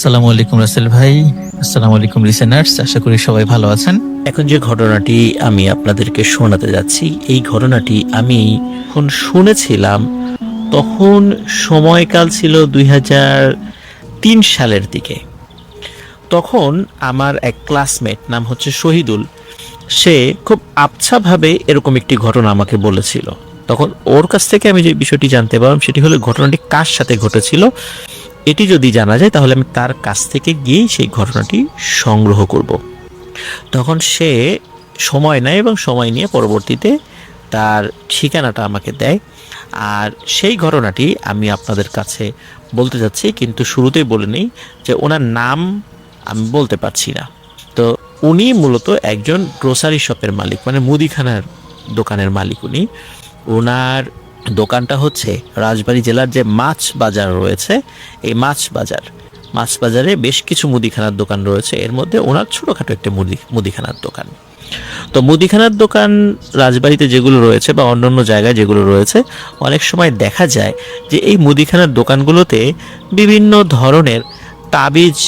আসসালামু আলাইকুম রাসেল ভাই। আসসালামু আলাইকুম লিসেনার্স, আশা করি সবাই ভালো আছেন। এখন যে ঘটনাটি আমি আপনাদেরকে শোনাতে যাচ্ছি, এই ঘটনাটি আমি যখন শুনেছিলাম তখন সময়কাল ছিল 2003 সালের দিকে। তখন আমার এক ক্লাসমেট, নাম হচ্ছে শহীদুল, সে খুব আবছাভাবে এরকম একটি ঘটনা আমাকে বলেছিল। তখন ওর কাছ থেকে আমি যে বিষয়টি জানতে পারলাম সেটি হলো ঘটনাটি কার সাথে ঘটেছিল। এটি যদি জানা যায় তাহলে আমি তার কাছ থেকে গিয়েই সেই ঘটনাটি সংগ্রহ করব। তখন সে সময় নেয় এবং সময় নিয়ে পরবর্তীতে তার ঠিকানাটা আমাকে দেয়। আর সেই ঘটনাটি আমি আপনাদের কাছে বলতে যাচ্ছি, কিন্তু শুরুতেই বলে নিই যে ওনার নাম আমি বলতে পারছি না। তো উনি মূলত একজন গ্রোসারি শপের মালিক, মানে মুদিখানার দোকানের মালিক উনি। ওনার দোকানটা হচ্ছে রাজবাড়ী জেলার যে মাছ বাজার রয়েছে, এই মাছ বাজারে বেশ কিছু মুদিখানার দোকান রয়েছে, এর মধ্যে ওনার ছোটোখাটো একটা মুদিখানার দোকান। তো মুদিখানার দোকান রাজবাড়িতে যেগুলো রয়েছে বা অন্যান্য জায়গায় যেগুলো রয়েছে, অনেক সময় দেখা যায় যে এই মুদিখানার দোকানগুলোতে বিভিন্ন ধরনের তাবিজ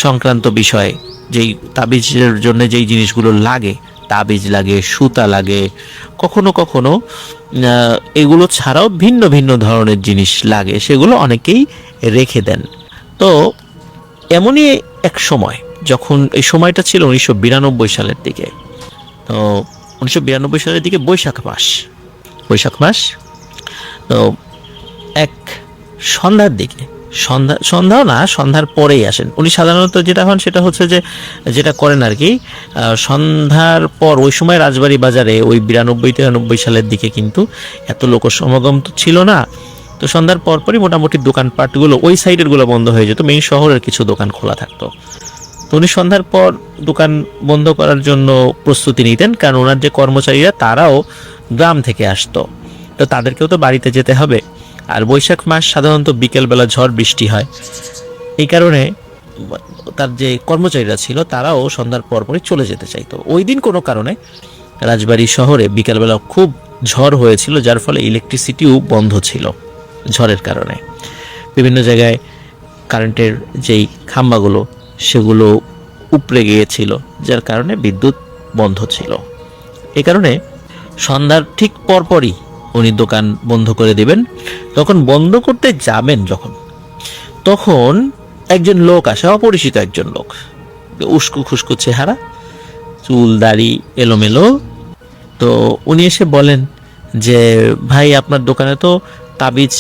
সংক্রান্ত বিষয়, যেই তাবিজের জন্য যেই জিনিসগুলো লাগে, তাবিজ লাগে, সুতা লাগে, কখনো কখনো এগুলো ছাড়াও ভিন্ন ভিন্ন ধরনের জিনিস লাগে, সেগুলো অনেকেই রেখে দেন। তো এমনই এক সময়, যখন এই সময়টা ছিল 1992 সালের দিকে। তো 1992 সালের দিকে বৈশাখ মাস। তো এক সন্ধ্যার দিকে, সন্ধ্যাও না, সন্ধ্যার পরেই আসেন উনি। সাধারণত যেটা হন সেটা হচ্ছে যে যেটা করেন আর কি, সন্ধ্যার পর ওই সময় রাজবাড়ী বাজারে ওই 92-93 সালের দিকে কিন্তু এত লোক সমাগম তো ছিল না। তো সন্ধ্যার পরপরই মোটামুটি দোকানপাটগুলো ওই সাইডেরগুলো বন্ধ হয়ে যেত, মেইন শহরের কিছু দোকান খোলা থাকতো। তো উনি সন্ধ্যার পর দোকান বন্ধ করার জন্য প্রস্তুতি নিতেন, কারণ ওনার যে কর্মচারীরা তারাও গ্রাম থেকে আসতো, তো তাদেরকেও তো বাড়িতে যেতে হবে। আর বৈশাখ মাস সাধারণত বিকেলবেলা ঝড় বৃষ্টি হয়, এই কারণে তার যে কর্মচারীরা ছিল তারাও সন্ধ্যার পরপরই চলে যেতে চাইতো। ওই দিন কোনো কারণে রাজবাড়ী শহরে বিকেলবেলা খুব ঝড় হয়েছিল, যার ফলে ইলেকট্রিসিটিও বন্ধ ছিল ঝড়ের কারণে। বিভিন্ন জায়গায় কারেন্টের যেই খাম্বাগুলো সেগুলো উপড়ে গিয়েছিল, যার কারণে বিদ্যুৎ বন্ধ ছিল। এই কারণে সন্ধ্যার ঠিক পরপরই উনি দোকান বন্ধ করে দিবেন। তখন বন্ধ করতে যাবেন তখন একজন লোক আসে, অপরিচিত একজন লোক, উস্কো খুস্কো চেহারা, চুল দাড়ি এলোমেলো। তো উনি এসে বলেন যে, ভাই আপনার দোকানে তো তাবিজ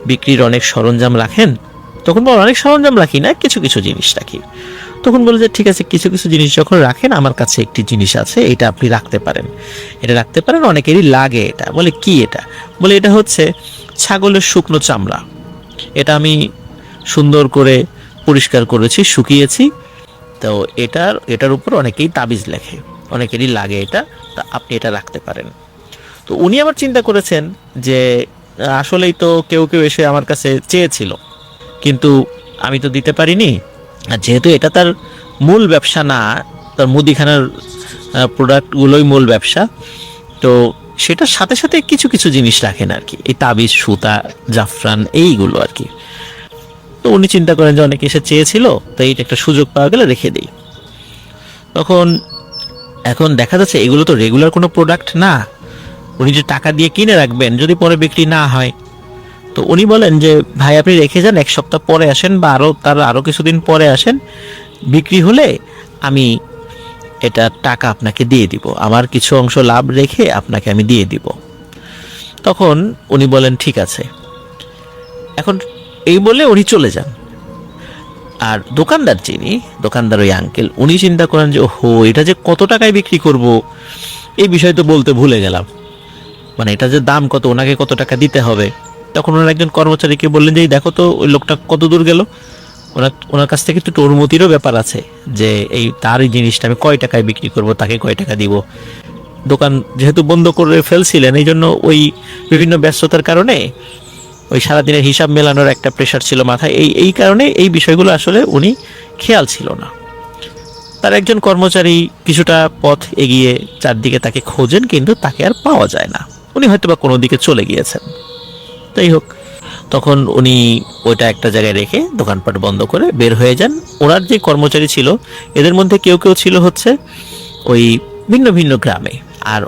বিক্রির অনেক সরঞ্জাম রাখেন। তখন বল, অনেক সরঞ্জাম রাখি না, কিছু কিছু জিনিস রাখি। তখন বলে যে, ঠিক আছে, কিছু কিছু জিনিস যখন রাখেন, আমার কাছে একটি জিনিস আছে, এটা আপনি রাখতে পারেন, অনেকেরই লাগে এটা। বলে, কি এটা? বলে, এটা হচ্ছে ছাগলের শুকনো চামড়া, এটা আমি সুন্দর করে পরিষ্কার করেছি, শুকিয়েছি। তো এটার উপর অনেকেই তাবিজ লেখে, অনেকেরই লাগে এটা, তা আপনি এটা রাখতে পারেন। তো উনি আবার চিন্তা করেছেন যে আসলেই তো কেউ কেউ এসে আমার কাছে চেয়েছিল, কিন্তু আমি তো দিতে পারিনি। আর যেহেতু এটা তার মূল ব্যবসা না, তার মুদিখানার প্রোডাক্টগুলোই মূল ব্যবসা, তো সেটার সাথে সাথে কিছু কিছু জিনিস রাখেন আর কি, এই তাবিজ, সুতা, জাফরান, এইগুলো আর কি। তো উনি চিন্তা করেন যে অনেকে এসে চেয়েছিল, তো এইটা একটা সুযোগ পাওয়া গেলে রেখে দিই। এখন দেখা যাচ্ছে এগুলো তো রেগুলার কোনো প্রোডাক্ট না, উনি যে টাকা দিয়ে কিনে রাখবেন যদি পরে বিক্রি না হয়। তো উনি বলেন যে, ভাই আপনি রেখে যান, এক সপ্তাহ পরে আসেন বা আরও কিছুদিন পরে আসেন, বিক্রি হলে আমি এটা টাকা আপনাকে দিয়ে দিব, আমার কিছু অংশ লাভ রেখে আপনাকে আমি দিয়ে দিব। তখন উনি বলেন, ঠিক আছে। এখন এই বলে উনি চলে যান। আর দোকানদার ওই আঙ্কেল, উনি চিন্তা করেন যে, ওহো, এটা যে কত টাকায় বিক্রি করব, এই বিষয় তো বলতে ভুলে গেলাম, মানে এটা যে দাম কত, ওনাকে কত টাকা দিতে হবে। তখন ওনার একজন কর্মচারীকে বললেন যে, দেখো তো ওই লোকটা কত দূর গেল, ওনার কাছ থেকে একটু অনুমতিরও ব্যাপার আছে, যে তার এই জিনিসটা আমি কয় টাকায় বিক্রি করব, তাকে কয় টাকা দিব। দোকান যেহেতু বন্ধ করে ফেলছিলেন, এই জন্য ওই বিভিন্ন ব্যস্ততার কারণে ওই সারাদিনের হিসাব মেলানোর একটা প্রেশার ছিল মাথায়, এই কারণে এই বিষয়গুলো আসলে উনি খেয়াল ছিল না। তার একজন কর্মচারী কিছুটা পথ এগিয়ে চারদিকে তাকে খোঁজেন, কিন্তু তাকে আর পাওয়া যায় না, উনি হয়তো বা কোনো দিকে চলে গিয়েছেন। তাই হোক, তখন উনি ওইটা একটা জায়গায় রেখে দোকানপাট বন্ধ করে বের হয়ে যান। ওনার যে কর্মচারী ছিল এদের মধ্যে কেউ কেউ ছিল হচ্ছে ওই ভিন্ন ভিন্ন গ্রামে। আর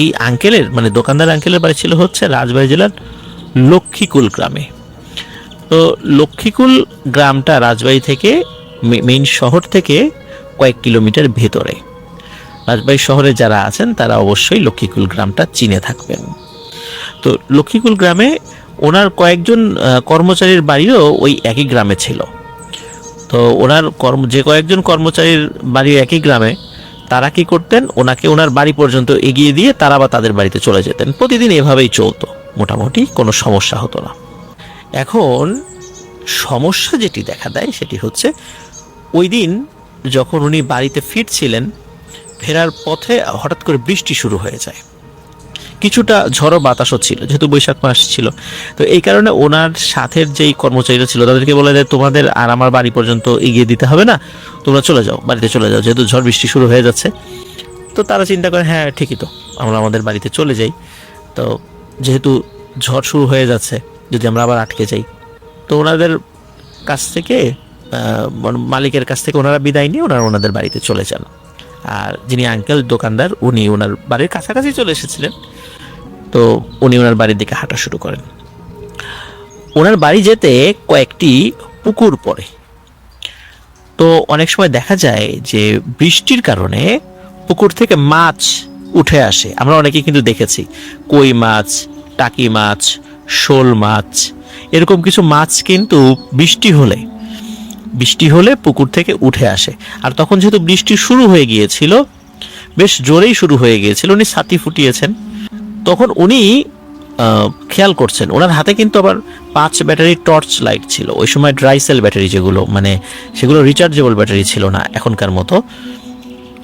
এই আঙ্কেলের মানে দোকানদার আঙ্কেলের বাড়ি ছিল হচ্ছে রাজবাড়ী জেলার লক্ষ্মীকুল গ্রামে। তো লক্ষ্মীকুল গ্রামটা রাজবাড়ী থেকে মেইন শহর থেকে কয়েক কিলোমিটার ভেতরে। রাজবাড়ী শহরে যারা আছেন তারা অবশ্যই লক্ষ্মীকুল গ্রামটা চিনে থাকবেন। তো লক্ষ্মীকুল গ্রামে ওনার কয়েকজন কর্মচারীর বাড়িও ওই একই গ্রামে ছিল। তো ওনার যে কয়েকজন কর্মচারীর বাড়ি একই গ্রামে, তারা কি করতেন, ওনাকে ওনার বাড়ি পর্যন্ত এগিয়ে দিয়ে তারা বা তাদের বাড়িতে চলে যেতেন। প্রতিদিন এভাবেই চলতো, মোটামুটি কোনো সমস্যা হতো না। এখন সমস্যা যেটি দেখা দেয় সেটি হচ্ছে ওই দিন যখন উনি বাড়িতে ফিরছিলেন, ফেরার পথে হঠাৎ করে বৃষ্টি শুরু হয়ে যায়। কিছুটা ঝড়ো বাতাসও ছিল, যেহেতু বৈশাখ মাস ছিল। তো এই কারণে ওনার সাথের যেই কর্মচারীরা ছিল তাদেরকে বলে যে তোমাদের আর আমার বাড়ি পর্যন্ত এগিয়ে দিতে হবে না, তোমরা চলে যাও, বাড়িতে চলে যাও, যেহেতু ঝড় বৃষ্টি শুরু হয়ে যাচ্ছে। তো তারা চিন্তা করে হ্যাঁ ঠিকই তো, আমরা আমাদের বাড়িতে চলে যাই। তো যেহেতু ঝড় শুরু হয়ে যাচ্ছে, যদি আমরা আবার আটকে যাই, তো ওনাদের কাছ থেকে মালিকের কাছ থেকে ওনারা বিদায় নিয়ে ওনাদের বাড়িতে চলে যান। আর যিনি আঙ্কেল দোকানদার, উনি ওনার বাড়ির কাছাকাছি চলে এসেছিলেন। তো উনি ওনার বাড়ির দিকে হাঁটা শুরু করেন। ওনার বাড়ি যেতে কয়েকটি পুকুর পড়ে। তো অনেক সময় দেখা যায় যে বৃষ্টির কারণে পুকুর থেকে মাছ উঠে আসে। আমরা অনেকেই কিন্তু দেখেছি কই মাছ, টাকি মাছ, শোল মাছ, এরকম কিছু মাছ কিন্তু বৃষ্টি হলে পুকুর থেকে উঠে আসে। আর তখন যেহেতু বৃষ্টি শুরু হয়ে গিয়েছিল, বেশ জোরেই শুরু হয়ে গিয়েছিল, উনি ছাতি ফুটিয়েছেন। তখন উনি খেয়াল করছেন ওনার হাতে কিন্তু আবার 5 ব্যাটারি টর্চ লাইট ছিল। ওই সময় ড্রাই সেল ব্যাটারি, যেগুলো মানে সেগুলো রিচার্জেবল ব্যাটারি ছিল না এখনকার মতো,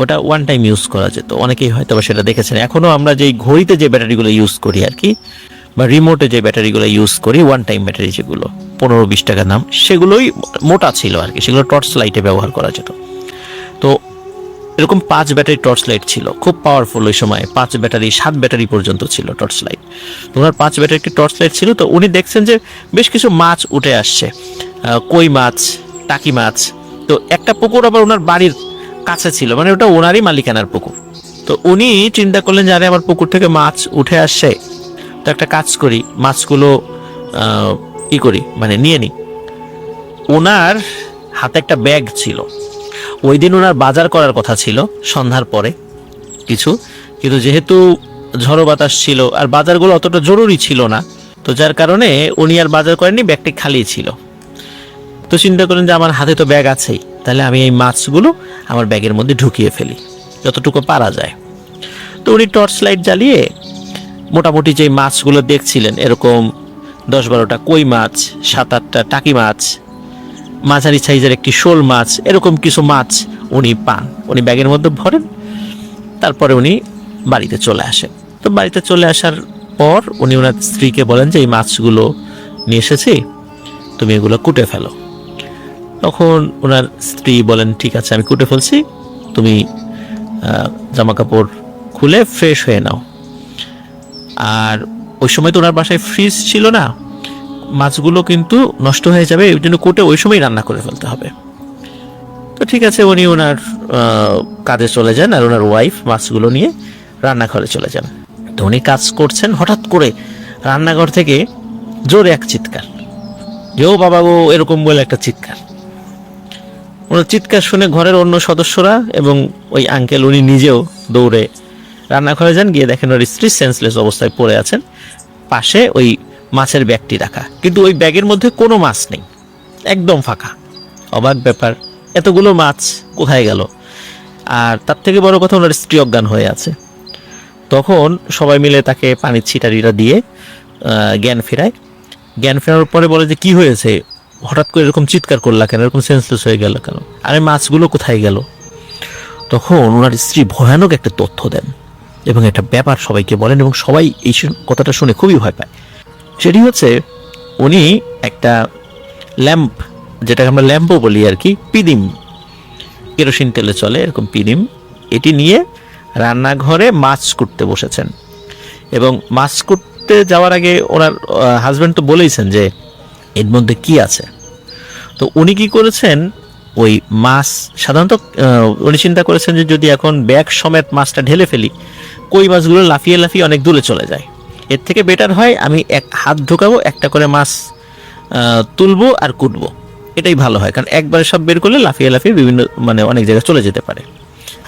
ওটা ওয়ান টাইম ইউজ করা যেত। অনেকেই হয়তো সেটা দেখেছেন। এখনও আমরা যেই ঘড়িতে যে ব্যাটারিগুলো ইউজ করি আর কি, বা রিমোটে যে ব্যাটারিগুলো ইউজ করি, ওয়ান টাইম ব্যাটারি যেগুলো 15-20 টাকার দাম, সেগুলোই মোটা ছিল আর কি, সেগুলো টর্চ লাইটে ব্যবহার করা যেত। তো এরকম 5 ব্যাটারি টর্চ লাইট ছিল, খুব পাওয়ারফুল ওই সময়। 5 ব্যাটারি 7 ব্যাটারি পর্যন্ত ছিল টর্চ লাইট। ওনার 5 ব্যাটারি একটি টর্চ লাইট ছিল। তো উনি দেখছেন যে বেশ কিছু মাছ উঠে আসছে, কই মাছ, টাকি মাছ। তো একটা পুকুর আবার ওনার বাড়ির কাছে ছিল, মানে ওটা ওনারই মালিকানার পুকুর। তো উনি চিন্তা করলেন যে আরে আমার পুকুর থেকে মাছ উঠে আসছে, তো একটা কাজ করি, মাছগুলো কি করি, মানে নিয়ে নিই। ওনার হাতে একটা ব্যাগ ছিল। ওই দিন ওনার বাজার করার কথা ছিল সন্ধ্যার পরে কিছু, কিন্তু যেহেতু ঝড়ো বাতাস ছিল আর বাজারগুলো অতটা জরুরি ছিল না, তো যার কারণে উনি আর বাজার করেননি, ব্যাগটি খালি ছিল। তো চিন্তা করেন যে আমার হাতে তো ব্যাগ আছেই, তাহলে আমি এই মাছগুলো আমার ব্যাগের মধ্যে ঢুকিয়ে ফেলি যতটুকু পারা যায়। তো উনি টর্চ লাইট জ্বালিয়ে মোটামুটি যে মাছগুলো দেখছিলেন, এরকম 10-12টা কই মাছ, 7-8টা টাকি মাছ, মাঝারি সাইজের একটি শোল মাছ, এরকম কিছু মাছ উনি পান। উনি ব্যাগের মধ্যে ভরেন, তারপরে উনি বাড়িতে চলে আসেন। তো বাড়িতে চলে আসার পর উনি ওনার স্ত্রীকে বলেন যে এই মাছগুলো নিয়ে এসেছি, তুমি এগুলো কুটে ফেলো। তখন ওনার স্ত্রী বলেন ঠিক আছে, আমি কুটে ফেলছি, তুমি জামা কাপড় খুলে ফ্রেশ হয়ে নাও। আর ওই সময় তো ওনার বাসায় ফ্রিজ ছিল না, মাছগুলো কিন্তু নষ্ট হয়ে যাবে, এই জন্য কুটে ওই সময় রান্না করে ফেলতে হবে। তো ঠিক আছে, উনি ওনার কাজে চলে যান আর ওনার ওয়াইফ মাছগুলো নিয়ে রান্নাঘরে চলে যান। তো উনি কাজ করছেন, হঠাৎ করে রান্নাঘর থেকে জোরে এক চিৎকার, যে ও বাবা গো, এরকম বলে একটা চিৎকার। ওনার চিৎকার শুনে ঘরের অন্য সদস্যরা এবং ওই আঙ্কেল উনি নিজেও দৌড়ে রান্নাঘরে যান। গিয়ে দেখেন ওর স্ত্রী সেন্সলেস অবস্থায় পড়ে আছেন, পাশে ওই মাছের ব্যাগটি রাখা, কিন্তু ওই ব্যাগের মধ্যে কোনো মাছ নেই, একদম ফাঁকা। অবাক ব্যাপার, এতগুলো মাছ কোথায় গেল? আর তার থেকে বড় কথা, ওনার স্ত্রী অজ্ঞান হয়ে আছে। তখন সবাই মিলে তাকে পানির ছিটারিটা দিয়ে জ্ঞান ফেরায়। জ্ঞান ফেরার পরে বলে যে কি হয়েছে, হঠাৎ করে এরকম চিৎকার করলা কেন, এরকম সেন্সলেস হয়ে গেল কেন, আরে মাছগুলো কোথায় গেল? তখন ওনার স্ত্রী ভয়ানক একটা তথ্য দেন এবং একটা ব্যাপার সবাইকে বলেন, এবং সবাই এই কথাটা শুনে খুবই ভয় পায়। সেটি হচ্ছে উনি একটা ল্যাম্প, যেটাকে আমরা ল্যাম্পও বলি আর কি, পিদিম, কেরোসিন তেলে চলে এরকম পিদিম, এটি নিয়ে রান্নাঘরে মাছ কুটতে বসেছেন। এবং মাছ কুটতে যাওয়ার আগে ওনার হাজব্যান্ড তো বলেইছেন যে এর মধ্যে কি আছে। তো উনি কি করেছেন, ওই মাছ সাধারণত উনি চিন্তা করেছেন যে যদি এখন ব্যাগ সমেত মাছটা ঢেলে ফেলি, কই মাছগুলো লাফিয়ে লাফিয়ে অনেক দূরে চলে যায়, এর থেকে বেটার হয় আমি এক হাত ঢোকাবো, একটা করে মাছ তুলবো আর কুটবো, এটাই ভালো হয়। কারণ একবারে সব বের করলে লাফিয়ে লাফিয়ে বিভিন্ন মানে অনেক জায়গায় চলে যেতে পারে।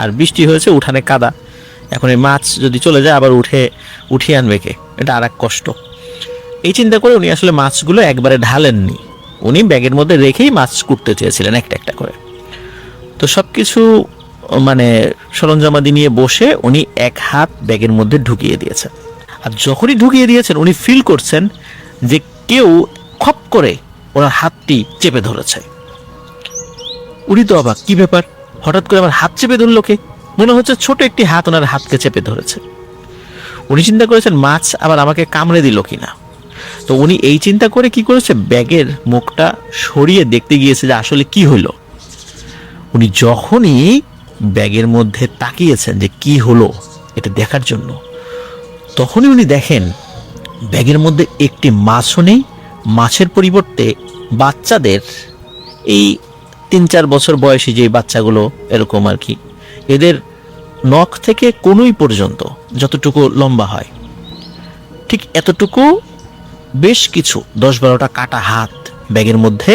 আর বৃষ্টি হয়েছে, উঠানে কাদা, এখন এই মাছ যদি চলে যায় আবার উঠিয়ে আনবে কে, এটা আর এক কষ্ট। এই চিন্তা করে উনি আসলে মাছগুলো একবারে ঢালেননি, উনি ব্যাগের মধ্যে রেখেই মাছ কুটতে চেয়েছিলেন একটা একটা করে। তো সব কিছু মানে সরঞ্জামাদি নিয়ে বসে উনি এক হাত ব্যাগের মধ্যে ঢুকিয়ে দিয়েছেন। আর যখনই ঢুকিয়ে দিয়েছেন উনি ফিল করছেন যে কেউ খপ করে ওনার হাতটি চেপে ধরেছে। উনি তো অবাক, কি ব্যাপার, হঠাৎ করে আমার হাত চেপে ধরলো কে? মনে হচ্ছে ছোট একটি হাত ওনার হাতকে চেপে ধরেছে। উনি চিন্তা করেছেন মাছ আবার আমাকে কামড়ে দিল কিনা। তো উনি এই চিন্তা করে কি করেছে, ব্যাগের মুখটা সরিয়ে দেখতে গিয়েছে যে আসলে কি হলো। উনি যখনই ব্যাগের মধ্যে তাকিয়েছেন যে কি হলো এটা দেখার জন্য, তখনই উনি দেখেন ব্যাগের মধ্যে একটি মাছও নেই। মাছের পরিবর্তে বাচ্চাদের, এই 3-4 বছর বয়সী যে বাচ্চাগুলো এরকম আর কি, এদের নখ থেকে কনুই পর্যন্ত যতটুকু লম্বা হয় ঠিক এতটুকু বেশ কিছু 10-12টা কাটা হাত ব্যাগের মধ্যে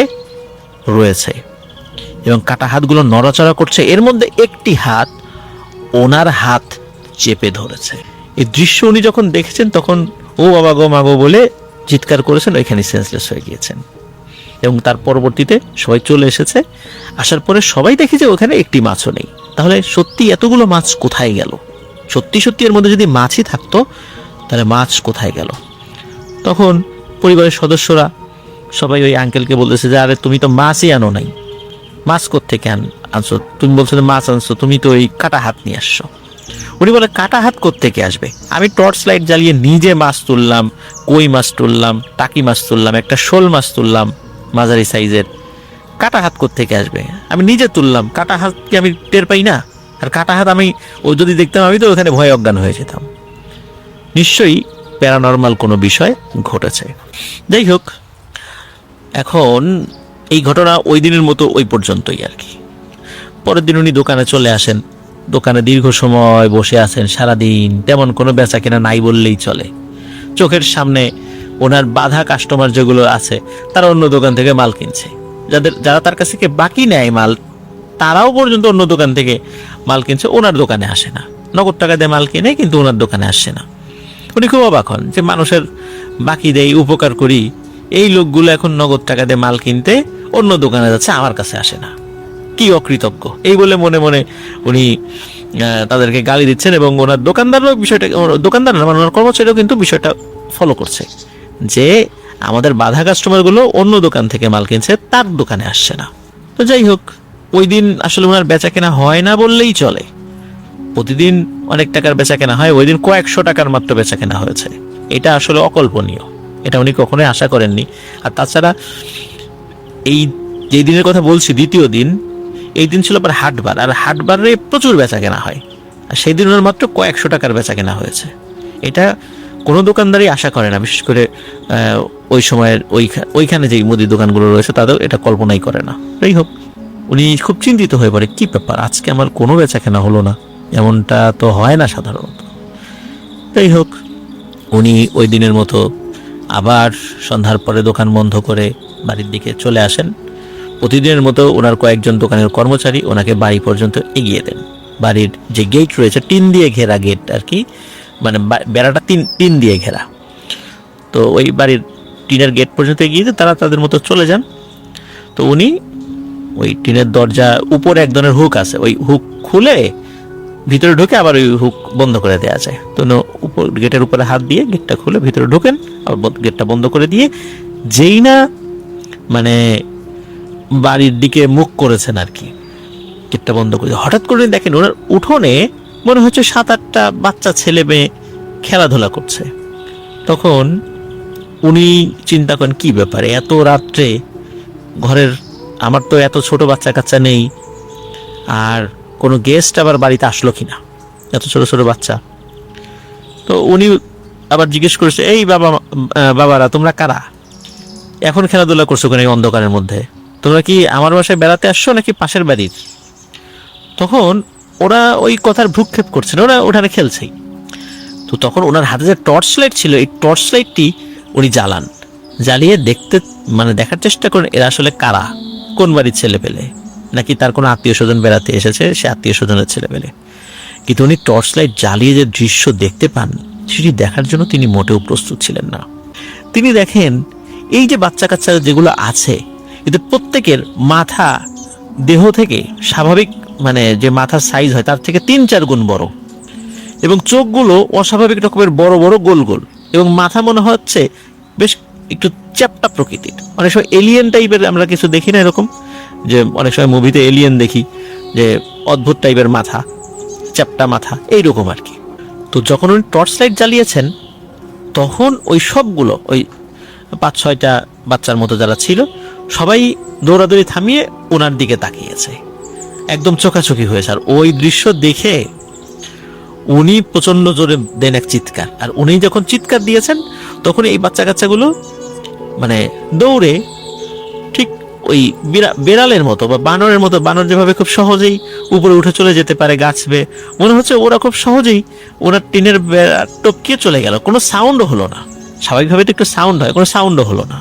রয়েছে এবং কাটা হাতগুলো নড়াচড়া করছে। এর মধ্যে একটি হাত ওনার হাত চেপে ধরেছে। এই দৃশ্য উনি যখন দেখেছেন তখন ও বাবা গো মাগো বলে চিৎকার করেছেন, ওইখানে সেন্সলেস হয়ে গিয়েছেন। এবং তার পরবর্তীতে সবাই চলে এসেছে, আসার পরে সবাই দেখে যে ওখানে একটি মাছও নেই। তাহলে সত্যি এতগুলো মাছ কোথায় গেল? সত্যি সত্যি এর মধ্যে যদি মাছই থাকতো তাহলে মাছ কোথায় গেল? তখন পরিবারের সদস্যরা সবাই ওই আঙ্কেলকে বলতেছে যে আরে তুমি তো মাছই আনো নাই, মাছ কোত্থেকে আনছো? তুমি বলছো যে মাছ আনছো, তুমি তো ওই কাটা হাত নিয়ে আসছো। উনি বলে কাটা হাত কোত্থেকে আসবে? আমি টর্চ লাইট জ্বালিয়ে নিজে মাছ তুললাম, কই মাছ তুললাম, টাকি মাছ তুললাম, একটা শোল মাছ তুললাম মাঝারি সাইজের, কাটা হাত কোত্থেকে আসবে? আমি নিজে তুললাম, কাটা হাত কি আমি টের পাই না? আর কাটা হাত আমি ও যদি দেখতাম আমি তো ওখানে ভয়ে অজ্ঞান হয়ে যেতাম। নিশ্চয়ই প্যারানর্মাল কোনো বিষয় ঘটেছে। যাই হোক, এখন এই ঘটনা ওই দিনের মতো ওই পর্যন্তই আর কি। পরের দিন উনি দোকানে চলে আসেন, দোকানে দীর্ঘ সময় বসে আছেন সারাদিন, তেমন কোনো বেচা কেনা নাই বললেই চলে। চোখের সামনে ওনার বাধা কাস্টমার যেগুলো আছে তারা অন্য দোকান থেকে মাল কিনছে, যারা তার কাছ থেকে বাকি নেয় মাল তারাও পর্যন্ত অন্য দোকান থেকে মাল কিনছে, ওনার দোকানে আসে না। নগদ টাকা দিয়ে মাল কিনে কিন্তু ওনার দোকানে আসছে না। উনি খুব অবাক হন যে মানুষের বাকি দেই, উপকার করি, এই লোকগুলো এখন নগদ টাকা দিয়ে মাল কিনতে অন্য দোকানে যাচ্ছে, আমার কাছে আসে না, কি অকৃতজ্ঞ। এই বলে মনে মনে উনি তাদেরকে গালি দিচ্ছেন এবং ওনার দোকানদারও বিষয়টা, দোকানদার না মানে ওনার কর্মচারীও কিন্তু বিষয়টা ফলো করছে যে আমাদের বাধা কাস্টমারগুলো অন্য দোকান থেকে মাল কিনছে, তার দোকানে আসছে না। তো যাই হোক, ওই দিন আসলে ওনার বেচা কেনা হয় না বললেই চলে। প্রতিদিন অনেক টাকার বেচা কেনা হয়, ওই দিন কয়েকশো টাকার মাত্র বেচা কেনা হয়েছে। এটা আসলে অকল্পনীয়, এটা উনি কখনোই আশা করেননি। আর তাছাড়া এই যে দিনের কথা বলছি, দ্বিতীয় দিন, এই দিন ছিল আবার হাটবার, আর হাটবারে প্রচুর বেচা কেনা হয়, আর সেই দিন ওনার মাত্র কয়েকশো টাকার বেচা কেনা হয়েছে। এটা কোনো দোকানদারই আশা করে না, বিশেষ করে ওই সময়ের ওইখানে যে মুদি দোকানগুলো রয়েছে তাদের এটা কল্পনাই করে না। যাই হোক, উনি খুব চিন্তিত হয়ে পড়ে, কি ব্যাপার, আজকে আমার কোনো বেচা কেনা হলো না, এমনটা তো হয় না সাধারণত। যাই হোক, উনি ওই দিনের মতো আবার সন্ধ্যার পরে দোকান বন্ধ করে বাড়ির দিকে চলে আসেন। প্রতিদিনের মতো ওনার কয়েকজন দোকানের কর্মচারী ওনাকে বাড়ি পর্যন্ত এগিয়ে দেন। বাড়ির যে গেট রয়েছে, টিন দিয়ে ঘেরা গেট আর কি, মানে বেড়াটা টিন দিয়ে ঘেরা, তো ওই বাড়ির টিনের গেট পর্যন্ত এগিয়ে দিয়ে তারা তাদের মতো চলে যান। তো উনি ওই টিনের দরজা উপরে এক ধরনের হুক আছে, ওই হুক খুলে ভিতরে ঢুকে আবার ওই হুক বন্ধ করে দেওয়া যায়। তো উপর গেটের উপরে হাত দিয়ে গেটটা খুলে ভিতরে ঢোকেন, আবার গেটটা বন্ধ করে দিয়ে যেই না মানে বাড়ির দিকে মুখ করেছেন আর কি, গেটটা বন্ধ করে হঠাৎ করে দেখেন ওনার উঠোনে মনে হচ্ছে 7-8টা বাচ্চা ছেলে মেয়ে খেলাধুলা করছে। তখন উনি চিন্তা করেন কি ব্যাপারে, এত রাত্রে ঘরের, আমার তো এত ছোট বাচ্চা কাচ্চা নেই, আর কোনো গেস্ট আবার বাড়িতে আসলো কিনা, এত ছোট ছোট বাচ্চা। তো উনি আবার জিজ্ঞেস করেছে, এই বাবারা তোমরা কারা? এখন খেলাধুলা করছো কেন এই অন্ধকারের মধ্যে? তোমরা কি আমার বাসায় বেড়াতে আসছো নাকি পাশের বাড়ির? তখন ওরা ওই কথার ভ্রুক্ষেপ করছে না, ওরা ওখানে খেলছেই। তো তখন ওনার হাতে যে টর্চ লাইট ছিল, এই টর্চ লাইটটি উনি জ্বালান, জ্বালিয়ে দেখার চেষ্টা করেন এরা আসলে কারা, কোন বাড়ির ছেলে পেলে, নাকি তার কোনো আত্মীয় স্বজন বেড়াতে এসেছে, সে আত্মীয় স্বজনের ছেলে পেলে। কিন্তু উনি টর্চ লাইট জ্বালিয়ে যে দৃশ্য দেখতে পান, সেটি দেখার জন্য তিনি মোটেও প্রস্তুত ছিলেন না। তিনি দেখেন এই যে বাচ্চা কাচ্চা যেগুলো আছে, এদের প্রত্যেকের মাথা দেহ থেকে স্বাভাবিক যে মাথার সাইজ হয় তার থেকে 3-4 গুণ বড়, এবং চোখগুলো অস্বাভাবিক রকমের বড় বড় গোল গোল, এবং মাথা মনে হচ্ছে বেশ একটু চ্যাপ্টা প্রকৃতির। অনেক সময় এলিয়েন টাইপের আমরা কিছু দেখি না, এরকম যে অনেক সময় মুভিতে এলিয়েন দেখি যে অদ্ভুত টাইপের মাথা, চ্যাপ্টা মাথা, এইরকম আর কি। তো যখন উনি টর্চ লাইট জ্বালিয়েছেন, তখন ওই সবগুলো ওই 5-6টা বাচ্চার মতো যারা ছিল সবাই দৌড়াদৌড়ি থামিয়ে ওনার দিকে তাকিয়েছে, একদম চোখাচোখি হয়েছে। আর ওই দৃশ্য দেখে উনি প্রচন্ড জোরে দেন এক চিৎকার, আর উনি যখন চিৎকার দিয়েছেন তখন এই বাচ্চা কাচ্চাগুলো দৌড়ে ঠিক ওই বেড়ালের মতো বা বানরের মতো, বানর যেভাবে খুব সহজেই উপরে উঠে চলে যেতে পারে গাছ বেয়ে, মনে হচ্ছে ওরা খুব সহজেই ওনার টিনের বেড়া টপকিয়ে চলে গেল। কোনো সাউন্ডও হলো না, স্বাভাবিকভাবে তো একটু সাউন্ড হয়, কোনো সাউন্ডও হলো না।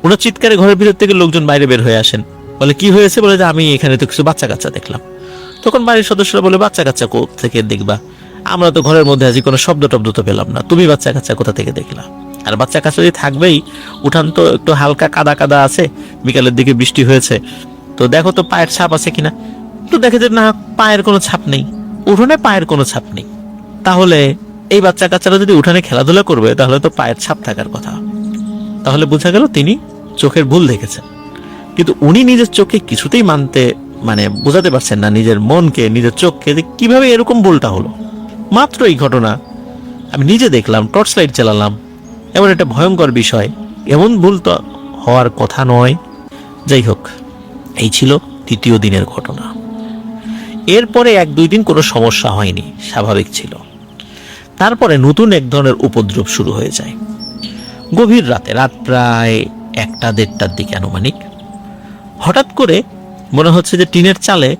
ওনার চিৎকারে ঘরের ভিতর থেকে লোকজন বাইরে বের হয়ে আসেন, বলে কি হয়েছে, বলে যে আমি এখানে তো কিছু বাচ্চা কাচ্চা দেখলাম। তখন বাড়ির সদস্যরা বলে বাচ্চা কাচ্চা কোথা থেকে দেখবা, আমরা তো ঘরের মধ্যে আছি, কোনো শব্দ টব্দ তো পেলাম না, তুমি বাচ্চা কাচ্চা কোথা থেকে দেখলা? আর বাচ্চা কাচ্চা যদি থাকবেই, উঠান তো একটু হালকা কাদা কাদা আছে, বিকালের দিকে বৃষ্টি হয়েছে, তো দেখো তো পায়ের ছাপ আছে কিনা। তো দেখে যে না, পায়ের কোনো ছাপ নেই, উঠোনে পায়ের কোনো ছাপ নেই। তাহলে এই বাচ্চা কাচ্চারা যদি উঠানে খেলাধুলা করবে তাহলে তো পায়ের ছাপ থাকার কথা। তাহলে বোঝা গেল তিনি চোখের ভুল দেখেছেন। কিন্তু উনি নিজের চোখে কিছুতেই বোঝাতে পারছেন না নিজের মনকে, নিজের চোখকে, যে কিভাবে এরকম ভুলটা হলো। মাত্র এই ঘটনা আমি নিজে দেখলাম, টর্চ লাইট চালালাম, এমন একটা ভয়ঙ্কর বিষয়, এমন ভুল তো হওয়ার কথা নয়। যাই হোক, এই ছিল দ্বিতীয় দিনের ঘটনা। এরপরে 1-2 দিন কোনো সমস্যা হয়নি, স্বাভাবিক ছিল। তারপরে নতুন এক ধরনের উপদ্রব শুরু হয়ে যায়। গভীর রাতে, রাত প্রায় 1টা-1:30টার দিকে আনুমানিক, হঠাৎ করে মনে হচ্ছে যে টিনের চালে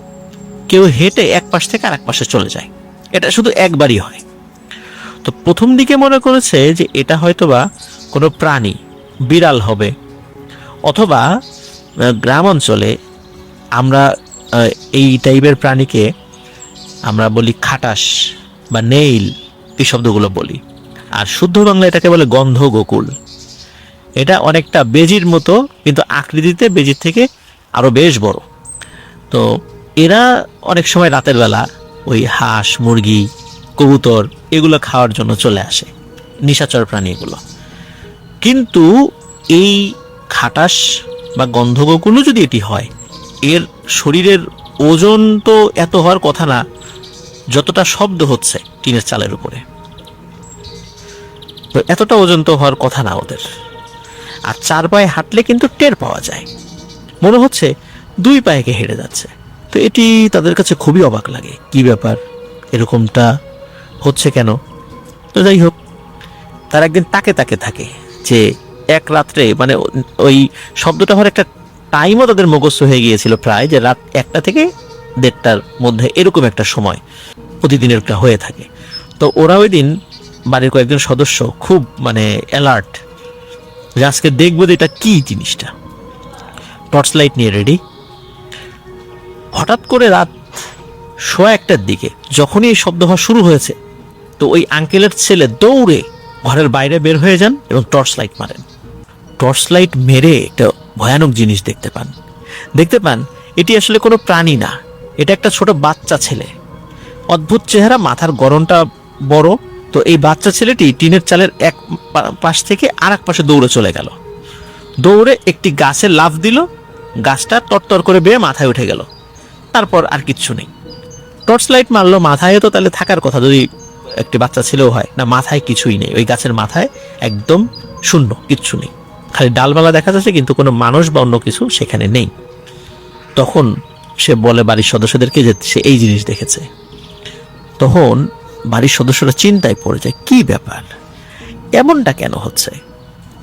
কেউ হেঁটে এক পাশ থেকে আর এক পাশে চলে যায়। এটা শুধু একবারই হয়। তো প্রথম দিকে মনে করেছে যে এটা হয়তোবা কোনো প্রাণী, বিড়াল হবে, অথবা গ্রাম অঞ্চলে আমরা এই টাইপের প্রাণীকে আমরা বলি খাটাস বা নেইল, এই শব্দগুলো বলি। আর শুদ্ধ বাংলা এটাকে বলে গন্ধ গোকুল। এটা অনেকটা বেজির মতো, কিন্তু আকৃতিতে বেজির থেকে আরো বেশ বড়। তো এরা অনেক সময় রাতের বেলা ওই হাঁস, মুরগি, কবুতর এগুলো খাওয়ার জন্য চলে আসে, নিশাচর প্রাণী এগুলো। কিন্তু এই খাটাস বা গন্ধগোকুলও যদি এটি হয়, এর শরীরের ওজন তো এত হওয়ার কথা না যতটা শব্দ হচ্ছে টিনের চালের উপরে। তো এতটা ওজন তো হওয়ার কথা না ওদের। আর 4 পায়ে হাঁটলে কিন্তু টের পাওয়া যায়, মনে হচ্ছে 2 পায়ে হেঁটে যাচ্ছে। তো এটি তাদের কাছে খুবই অবাক লাগে, কি ব্যাপার, এরকমটা হচ্ছে কেন। তো যাই হোক, তার একদিন তাকে থাকে যে এক রাত্রে, ওই শব্দটা হওয়ার একটা টাইমও তাদের মুখস্থ হয়ে গিয়েছিল, প্রায় যে রাত 1টা থেকে 1:30টার মধ্যে এরকম একটা সময় প্রতিদিনের একটা হয়ে থাকে। তো ওরা ওই দিন বাড়ির কয়েকজন সদস্য খুব অ্যালার্ট, যে আজকে দেখবো যে এটা কি জিনিসটা। টর্চ লাইট নিয়ে রেডি। হঠাৎ করে রাত 1:15টার দিকে যখনই এই শব্দ হওয়া শুরু হয়েছে, তো ওই আঙ্কেলের ছেলে দৌড়ে ঘরের বাইরে বের হয়ে যান এবং টর্চ লাইট মারেন। টর্চ লাইট মেরে একটা ভয়ানক জিনিস দেখতে পান। এটি আসলে কোনো প্রাণী না, এটা একটা ছোট বাচ্চা ছেলে, অদ্ভুত চেহারা, মাথার গড়নটা বড়। তো এই বাচ্চা ছেলেটি টিনের চালের এক পাশ থেকে আর এক পাশে দৌড়ে চলে গেল, দৌড়ে একটি গাছে লাফ দিল, গাছটা তরতর করে বেয়ে মাথায় উঠে গেল। তারপর আর কিচ্ছু নেই। টর্চ লাইট মারলো, মাথায় তো তাহলে থাকার কথা যদি একটি বাচ্চা ছেলেও হয়, না মাথায় কিছুই নেই, ওই গাছের মাথায় একদম শূন্য, কিচ্ছু নেই, খালি ডালপালা দেখা যাচ্ছে, কিন্তু কোনো মানুষ বা অন্য কিছু সেখানে নেই। তখন সে বলে বাড়ির সদস্যদেরকে যে সে এই জিনিস দেখেছে। তখন বাড়ির সদস্যরা চিন্তায় পড়ে যায়, কি ব্যাপার, এমনটা কেন হচ্ছে,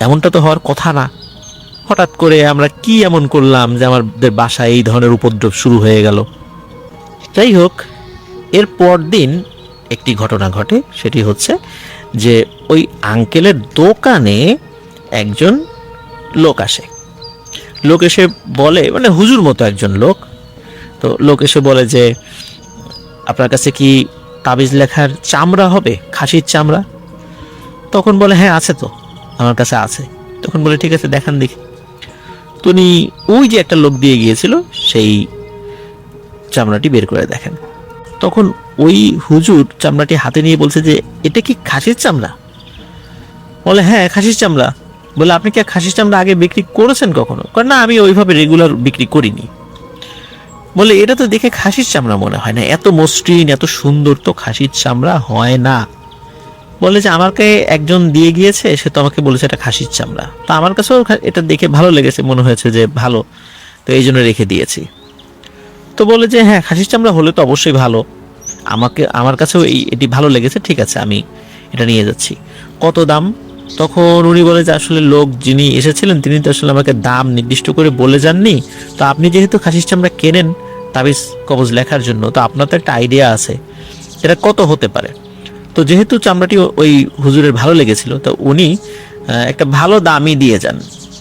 এমনটা তো হওয়ার কথা না। হঠাৎ করে আমরা কি এমন করলাম যে আমাদের বাসায় এই ধরনের উপদ্রব শুরু হয়ে গেল। যাই হোক, এর পর দিন একটি ঘটনা ঘটে, সেটি হচ্ছে যে ওই আঙ্কেলের দোকানে একজন লোক আসে। লোক এসে বলে, মানে হুজুর মতো একজন লোক, তো লোক এসে বলে যে আপনার কাছে কি তাবিজ লেখার চামড়া হবে, খাসির চামড়া? তখন বলে হ্যাঁ আছে তো, আমার কাছে আছে। তখন বলে ঠিক আছে দেখান দেখি। তো উনি ওই যে একটা লোক দিয়ে গিয়েছিল সেই চামড়াটি বের করে দেখেন। তখন ওই হুজুর চামড়াটি হাতে নিয়ে বলছে যে এটা কি খাসির চামড়া? বলে হ্যাঁ খাসির চামড়া। বলে আপনি কি খাসির চামড়া আগে বিক্রি করেছেন কখনো? না, আমি ওইভাবে রেগুলার বিক্রি করিনি। বলে এটা তো দেখে খাসির চামড়া মনে হয় না, এত মসৃণ এত সুন্দর তো খাসির চামড়া হয় না। বলে যে আমাকে একজন দিয়ে গিয়েছে, সে তো আমাকে বলেছে এটা খাসির চামড়া, তো আমার কাছেও এটা দেখে ভালো লেগেছে, মনে হয়েছে যে ভালো, তো এই জন্য রেখে দিয়েছি। তো বলে যে হ্যাঁ খাসির চামড়া হলে তো অবশ্যই ভালো, আমার কাছেও এটি ভালো লেগেছে, ঠিক আছে আমি এটা নিয়ে যাচ্ছি। কত দাম? তখন উনি বলে যে আসলে লোক যিনি এসেছিলেন তিনি তো আসলে আমাকে দাম নির্দিষ্ট করে বলে যাননি, তো আপনি যেহেতু খাসির চামড়া কেনেন তাবিজ কবজ লেখার জন্য, তো আপনার তো একটা আইডিয়া আছে এটা কত হতে পারে। তো যেহেতু চামড়াটি ওই হুজুরের ভালো লেগেছিল, তো উনি একটা ভালো দামই দিয়ে যান।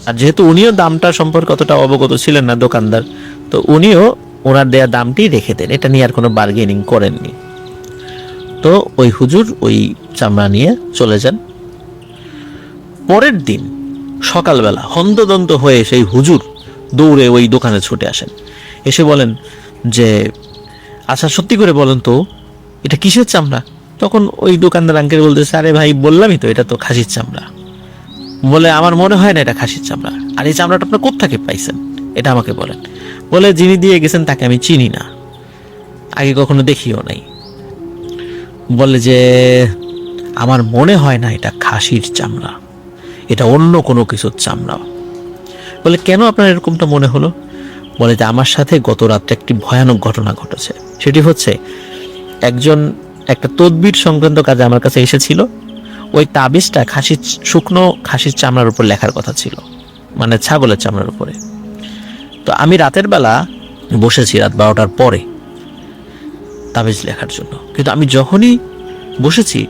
আর যেহেতু উনিও দামটা সম্পর্কে অতটা অবগত ছিলেন না দোকানদার, তো উনিও ওনার দেয়া দামটি রেখে দেন, এটা নিয়ে আর কোনো বার্গেনিং করেননি। তো ওই হুজুর ওই চামড়া নিয়ে চলে যান। পরের দিন সকালবেলা হন্তদন্ত হয়ে সেই হুজুর দৌড়ে ওই দোকানে ছুটে আসেন, এসে বলেন যে আচ্ছা সত্যি করে বলেন তো এটা কিসের চামড়া? তখন ওই দোকানদার আঙ্কেল বলতেছে আরে ভাই বললামই তো এটা তো খাসির চামড়া। বলে আমার মনে হয় না এটা খাসির চামড়া, আর এই চামড়াটা আপনার কোত্থেকে পাইছেন এটা আমাকে বলেন। বলে যিনি দিয়ে গেছেন তাকে আমি চিনি না, আগে কখনো দেখিও নাই। বলে যে আমার মনে হয় না এটা খাসির চামড়া, এটা অন্য কোনো কিছুর চামড়া। বলে কেন আপনার এরকমটা মনে হলো? বলে যে আমার সাথে গত রাত্রে একটি ভয়ানক ঘটনা ঘটেছে। সেটি হচ্ছে একজন একটা তদবির সংক্রান্ত কাজে আমার কাছে এসেছিল, ওই তাবিজটা শুকনো খাসির চামড়ার উপর লেখার কথা ছিল, মানে ছাগলের চামড়ার উপরে। তো আমি রাতের বেলা বসেছি রাত 12টার পরে তাবিজ লেখার জন্য, কিন্তু আমি যখনই বসেছি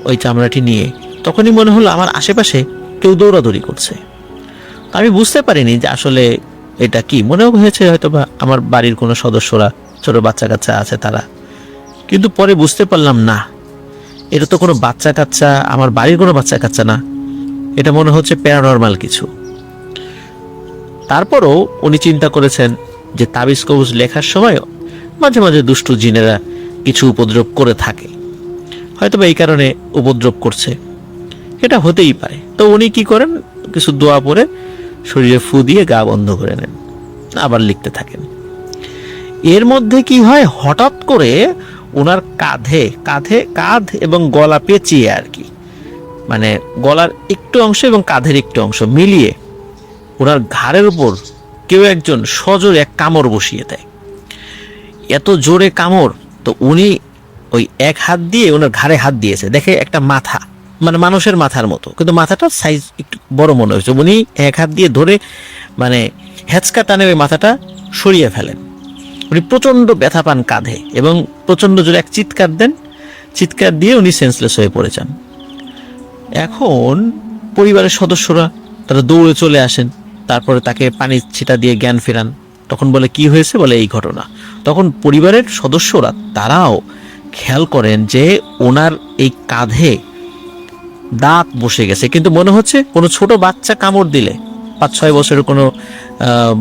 ওই চামড়াটি নিয়ে, তখনই মনে হলো আমার আশেপাশে কেউ দৌড়াদৌড়ি করছে। আমি বুঝতে পারিনি যে আসলে এটা কি, মনে হয়েছে হয়তো বা আমার বাড়ির কোনো সদস্যরা, ছোট বাচ্চা কাচ্চা আছে তারা, কিন্তু পরে বুঝতে পারলাম না এটা তো কোনো বাচ্চা কাচ্চা, আমার বাড়ির কোনো বাচ্চা কাচ্চা না, এটা মনে হচ্ছে প্যারানর্মাল কিছু। তারপরও উনি চিন্তা করেছেন যে তাবিজ কবজ লেখার সময় মাঝে মাঝে দুষ্টু জিনেরা কিছু উপদ্রব করে থাকে, হয়তো বা এই কারণে উপদ্রব করছে, এটা হতেই পারে। তো উনি কি করেন, কিছু দোয়া পরে শরীরে ফু দিয়ে গা বন্ধ করে নেন, আবার লিখতে থাকেন। এর মধ্যে কি হয়, হঠাৎ করে ওনার কাঁধ এবং গলা পেঁচিয়ে আর কি, মানে গলার একটু অংশ এবং কাঁধের একটু অংশ মিলিয়ে ওনার ঘাড়ের উপর কেউ একজন সজোরে এক কামড় বসিয়ে দেয়। এত জোরে কামড়, তো উনি ওই এক হাত দিয়ে ওনার ঘাড়ে হাত দিয়েছে, দেখে একটা মাথা, মানে মানুষের মাথার মতো, কিন্তু মাথাটার সাইজ একটু বড় মনে হয়েছে। উনি এক হাত দিয়ে ধরে মানে হেঁচকা টানে ওই মাথাটা সরিয়ে ফেলেন। উনি প্রচণ্ড ব্যথা পান কাঁধে এবং প্রচণ্ড জোরে এক চিৎকার দেন, চিৎকার দিয়ে উনি সেন্সলেস হয়ে পড়ে যান। এখন পরিবারের সদস্যরা তারা দৌড়ে চলে আসেন, তারপরে তাকে পানি ছিটা দিয়ে জ্ঞান ফেরান। তখন বলে কি হয়েছে, বলে এই ঘটনা। তখন পরিবারের সদস্যরা তারাও খেয়াল করেন যে ওনার এই কাঁধে দাঁত বসে গেছে, কিন্তু মনে হচ্ছে কোনো ছোট বাচ্চা কামড় দিলে, 5-6 বছরের কোনো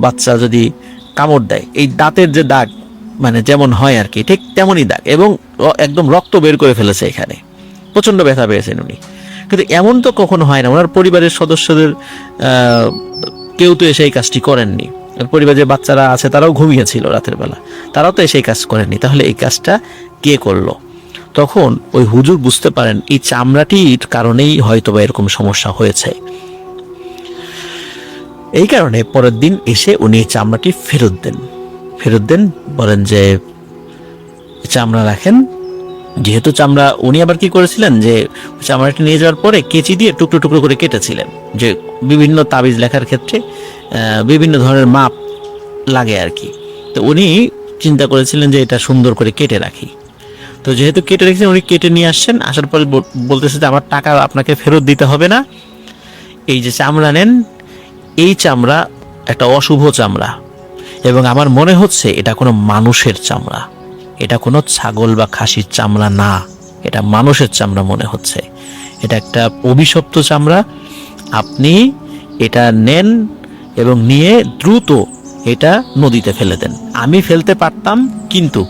বাচ্চা যদি কামড় দেয়, এই দাঁতের যে দাগ মানে যেমন হয় আর কি, ঠিক তেমনই দাগ, এবং একদম রক্ত বের করে ফেলেছে এখানে, প্রচণ্ড ব্যথা পেয়েছেন উনি। কিন্তু এমন তো কখনো হয় না, ওনার পরিবারের সদস্যদের কেউ তো এসে এই কাজটি করেননি। পরিবারের যে বাচ্চারা আছে তারাও ঘুমিয়েছিল রাতের বেলা, তারাও তো এসে এই কাজ করেননি, তাহলে এই কাজটা কে করলো? তখন ওই হুজুর বুঝতে পারেন এই চামড়াটির কারণেই হয়তো বা এরকম সমস্যা হয়েছে। এই কারণে পরের দিন এসে উনি চামড়াটি ফেরত দেন, বলেন যে চামড়া রাখেন। যেহেতু চামড়া, উনি আবার কি করেছিলেন যে চামড়াটি নিয়ে যাওয়ার পরে কেচি দিয়ে টুকরো টুকরো করে কেটেছিলেন, যে বিভিন্ন তাবিজ লেখার ক্ষেত্রে বিভিন্ন ধরনের মাপ লাগে আর কি। তো উনি চিন্তা করেছিলেন যে এটা সুন্দর করে কেটে রাখি। তো যেহেতু কেটে রেখেছেন, উনি কেটে নিয়ে আসছেন, আসার পরে বলতেছে যে আমার টাকা আপনাকে ফেরত দিতে হবে না, এই যে চামড়া নেন, এই চামড়া একটা অশুভ চামড়া, এবং আমার মনে হচ্ছে এটা কোনো মানুষের চামড়া, এটা কোনো ছাগল বা খাসির চামড়া না, এটা মানুষের চামড়া মনে হচ্ছে, এটা একটা অভিশপ্ত চামড়া, আপনি এটা নেন এবং নিয়ে দ্রুত এটা নদীতে ফেলে দেন। আমি ফেলতে পারতাম, কিন্তু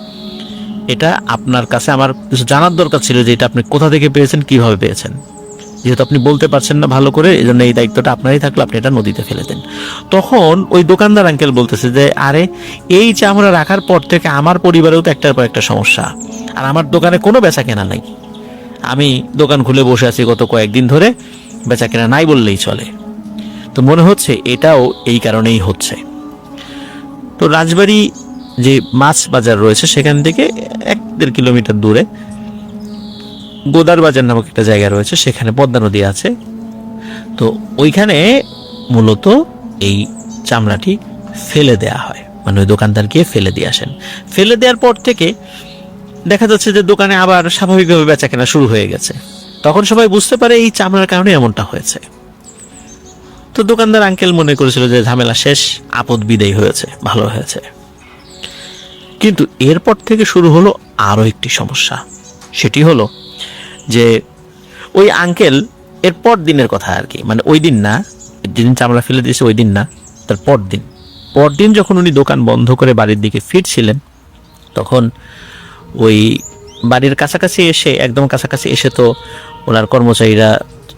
এটা আপনার কাছে আমার কিছু জানার দরকার ছিল যে এটা আপনি কোথা থেকে পেয়েছেন, কিভাবে পেয়েছেন। যেহেতু আপনি বলতে পারছেন না ভালো করে, এই জন্য এই দায়িত্বটা আপনারই থাকলো, আপনি এটা নদীতে ফেলে দেন। তখন ওই দোকানদার আঙ্কেল বলতেছে যে আরে, এই চামড়া রাখার পর থেকে আমার পরিবারেও তো একটার পর একটা সমস্যা, আর আমার দোকানে কোনো বেচা কেনা নাই, আমি দোকান খুলে বসে আছি গত কয়েকদিন ধরে, বেচা কেনা নাই বললেই চলে। তো মনে হচ্ছে এটাও এই কারণেই হচ্ছে। তো রাজবাড়ী যে মাছ বাজার রয়েছে সেখান থেকে 1-1.5 কিলোমিটার দূরে গোদার বাজার নামক একটা জায়গা রয়েছে, সেখানে পদ্মা নদী আছে। তো ওইখানে মূলত এই চামড়াটি ফেলে দেয়া হয়, মানে ওই দোকানদার গিয়ে ফেলে দিয়ে আসেন। ফেলে দেওয়ার পর থেকে দেখা যাচ্ছে যে দোকানে আবার স্বাভাবিকভাবে বেচা কেনা শুরু হয়ে গেছে। তখন সবাই বুঝতে পারে এই চামড়ার কারণে এমনটা হয়েছে। তো দোকানদার আঙ্কেল মনে করেছিল যে ঝামেলা শেষ, আপদ বিদায় হয়েছে, ভালো হয়েছে। কিন্তু এরপর থেকে শুরু হলো আরো একটি সমস্যা। সেটি হলো যে ওই আঙ্কেল এরপর দিনের কথা আর কি, মানে ওই দিন না, যেদিন চামড়া ফেলে দিয়েছে ওই দিন না, তার পরদিন যখন উনি দোকান বন্ধ করে বাড়ির দিকে ফিরছিলেন, তখন ওই বাড়ির কাছাকাছি এসে, একদম কাছাকাছি এসে তো ওনার কর্মচারীরা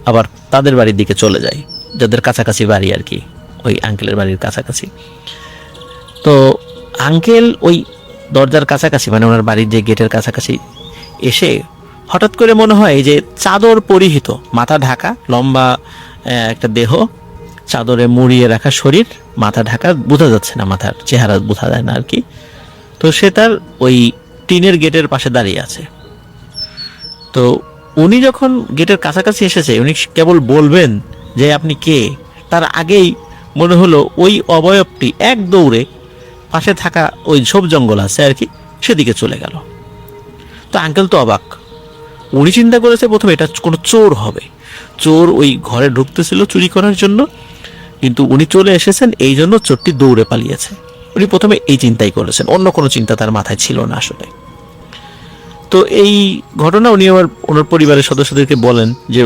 আবার তাদের বাড়ির দিকে চলে যায়, যাদের কাছাকাছি বাড়ি আর কি, ওই আঙ্কেলের বাড়ির কাছাকাছি। তো আঙ্কেল ওই দরজার কাছাকাছি, মানে ওনার বাড়ির যে গেটের কাছাকাছি এসে হঠাৎ করে মনে হয় যে চাদর পরিহিত, মাথা ঢাকা, লম্বা একটা দেহ, চাদরে মুড়িয়ে রাখা শরীর, মাথা ঢাকা, বোঝা যাচ্ছে না, মাথার চেহারা বোঝা যায় না আর কি। তো সে তার ওই টিনের গেটের পাশে দাঁড়িয়ে আছে। তো উনি যখন গেটের কাছাকাছি এসেছে, উনি কেবল বলবেন যে আপনি কে, তার আগেই মনে হলো ওই অবয়বটি এক দৌড়ে পাশে থাকা ওই ঝোপ জঙ্গল আছে আর কি, সেদিকে চলে গেল। তো আঙ্কেল তো অবাক, উনি চিন্তা করেছে প্রথমে এটা কোনো চোর হবে, চোর ওই ঘরে ঢুকতেছিল চুরি করার জন্য, কিন্তু উনি চলে এসেছেন এই জন্য চোরটি দৌড়ে পালিয়েছে। উনি প্রথমে এই চিন্তাই করেছেন, অন্য কোনো চিন্তা তার মাথায় ছিল না আসলে। তো এই ঘটনা উনি আবার ওনার পরিবারের সদস্যদেরকে বলেন যে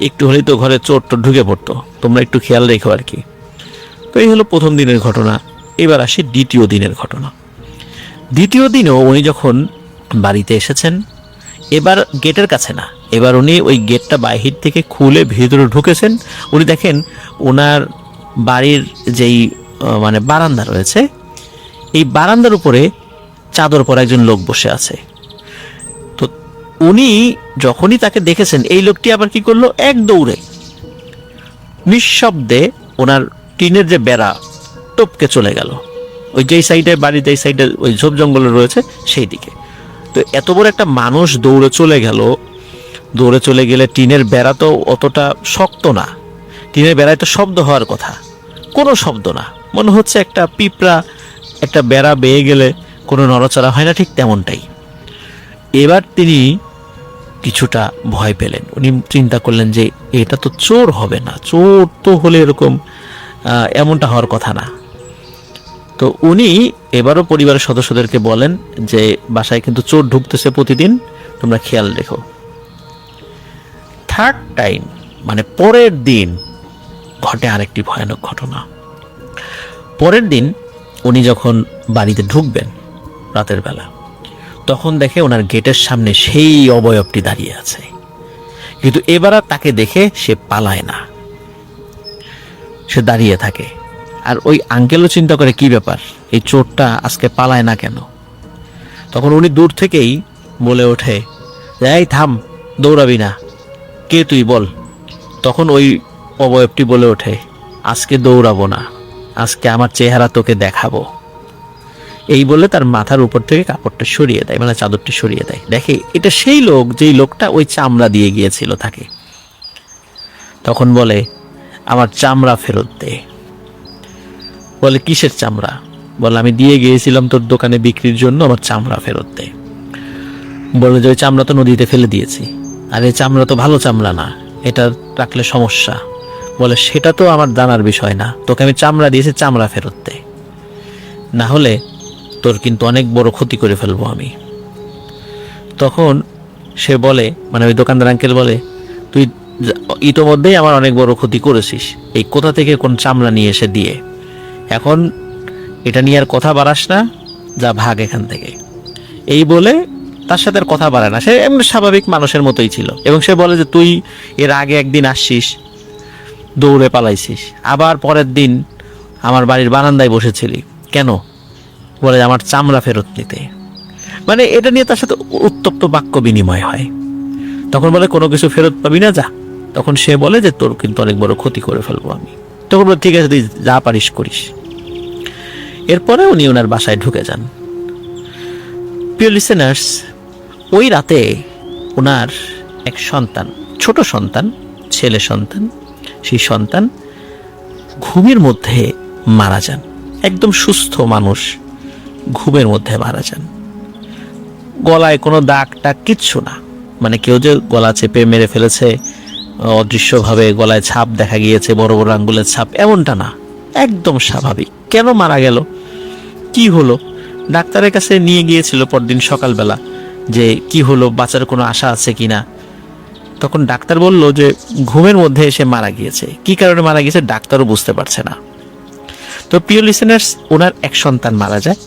একটু হলেই তো ঘরে চোর টোর ঢুকে পড়তো, তোমরা একটু খেয়াল রেখো আর কি। তো এই হলো প্রথম দিনের ঘটনা। এবার আসি দ্বিতীয় দিনের ঘটনা। দ্বিতীয় দিনও উনি যখন বাড়িতে এসেছেন, এবার গেটের কাছে না, এবার উনি ওই গেটটা বাহির থেকে খুলে ভিতরে ঢুকেছেন। উনি দেখেন ওনার বাড়ির যেই মানে বারান্দা রয়েছে, এই বারান্দার উপরে চাদর পরা একজন লোক বসে আছে। তো উনি যখনই তাকে দেখেছেন, এই লোকটি আবার কি করলো, এক দৌড়ে নিঃশব্দে ওনার টিনের যে বেড়া টপকে চলে গেল ওই যেই সাইডে বাড়ি, যেই সাইডে ওই ঝোপ জঙ্গল রয়েছে সেই দিকে। তো এত বড় একটা মানুষ দৌড়ে চলে গেল, দৌড়ে চলে গেলে টিনের বেড়া তো অতটা শক্ত না, টিনের বেড়ায় তো শব্দ হওয়ার কথা, কোনো শব্দ না, মনে হচ্ছে একটা পিঁপড়া একটা বেড়া বেয়ে গেলে কোনো নড়াচড়া হয় না, ঠিক তেমনটাই। এবার তিনি কিছুটা ভয় পেলেন। উনি চিন্তা করলেন যে এটা তো চোর হবে না, চোর তো হলে এরকম এমনটা হওয়ার কথা না। তো উনি এবারও পরিবারের সদস্যদেরকে বলেন যে বাসায় কিন্তু চোর ঢুকতেছে প্রতিদিন, তোমরা খেয়াল রেখো। থার্ড টাইম, মানে পরের দিন ঘটে আরেকটি ভয়ানক ঘটনা। পরের দিন উনি যখন বাড়িতে ঢুকবেন রাতের বেলা, তখন দেখে ওনার গেটের সামনে সেই অবয়বটি দাঁড়িয়ে আছে, কিন্তু এবার আর তাকে দেখে সে পালায় না, সে দাঁড়িয়ে থাকে। আর ওই আঙ্কেলও চিন্তা করে কি ব্যাপার, এই চোরটা আজকে পালায় না কেন। তখন উনি দূর থেকেই বলে ওঠে, এই থাম, দৌড়াবি না, কে তুই বল। তখন ওই অবয়বটি বলে ওঠে, আজকে দৌড়াবো না, আজকে আমার চেহারা তোকে দেখাবো। এই বলে তার মাথার উপর থেকে কাপড়টা সরিয়ে দেয়, মানে চাদরটা সরিয়ে দেয়। দেখে এটা সেই লোক যেই লোকটা ওই চামড়া দিয়ে গিয়েছিল তাকে। তখন বলে, আমার চামড়া ফেরত দে। বলে কিসের চামড়া? বলে আমি দিয়ে গিয়েছিলাম তোর দোকানে বিক্রির জন্য, আমার চামড়া ফেরত দে। বলে যে ওই চামড়া তো নদীতে ফেলে দিয়েছি। আর এই চামড়া তো ভালো চামড়া না, এটা রাখলে সমস্যা। বলে সেটা তো আমার জানার বিষয় না, তোকে আমি চামড়া দিয়েছি, চামড়া ফেরত দে, না হলে তোর কিন্তু অনেক বড় ক্ষতি করে ফেলবো আমি। তখন সে বলে, মানে ওই দোকানদার আঙ্কেল বলে, তুই ইতোমধ্যেই আমার অনেক বড় ক্ষতি করেছিস, এই কোথা থেকে কোন চামড়া নিয়ে এসে দিয়ে, এখন এটা নিয়ে আর কথা বাড়াস না, যা ভাগ এখান থেকে। এই বলে তার সাথে আর কথা বাড়ায় না, সে এমনি স্বাভাবিক মানুষের মতোই ছিল। এবং সে বলে যে তুই এর আগে একদিন আসছিস, দৌড়ে পালাইছিস, আবার পরের দিন আমার বাড়ির বারান্দায় বসেছিলি কেন? বলে আমার চামড়া ফেরত নিতে। মানে এটা নিয়ে তার সাথে উত্তপ্ত বাক্য বিনিময় হয়। তখন বলে কোনো কিছু ফেরত পাবি না, যা। তখন সে বলে যে তোর কিন্তু অনেক বড় ক্ষতি করে ফেলবো আমি। তখন বলে ঠিক আছে, তুই যা পারিস করিস। এরপরে উনি ওনার বাসায় ঢুকে যান। প্রিয় লিসেনার্স, ওই রাতে ওনার এক সন্তান, ছোট সন্তান, ছেলে সন্তান, সেই সন্তান ঘুমের মধ্যে মারা যান। একদম সুস্থ মানুষ ঘুমের মধ্যে মারা যান। গলায় কোনো দাগ টাগ কিচ্ছু না, মানে কেউ যে গলা চেপে মেরে ফেলেছে, অদৃশ্যভাবে গলায় ছাপ দেখা গিয়েছে, বড় বড় আঙ্গুলের ছাপ, এমনটা না, একদম স্বাভাবিক। কেন মারা গেল, কি হলো? ডাক্তারের কাছে নিয়ে গিয়েছিল পরদিন সকালবেলা যে কি হলো, বাঁচার কোনো আশা আছে কিনা। তখন ডাক্তার বলল যে ঘুমের মধ্যে এসে মারা গিয়েছে। কি কারণে মারা গিয়েছে ডাক্তারও বুঝতে পারছে না। তো প্রিয় লিসেনার্স, ওনার এক সন্তান মারা যায়।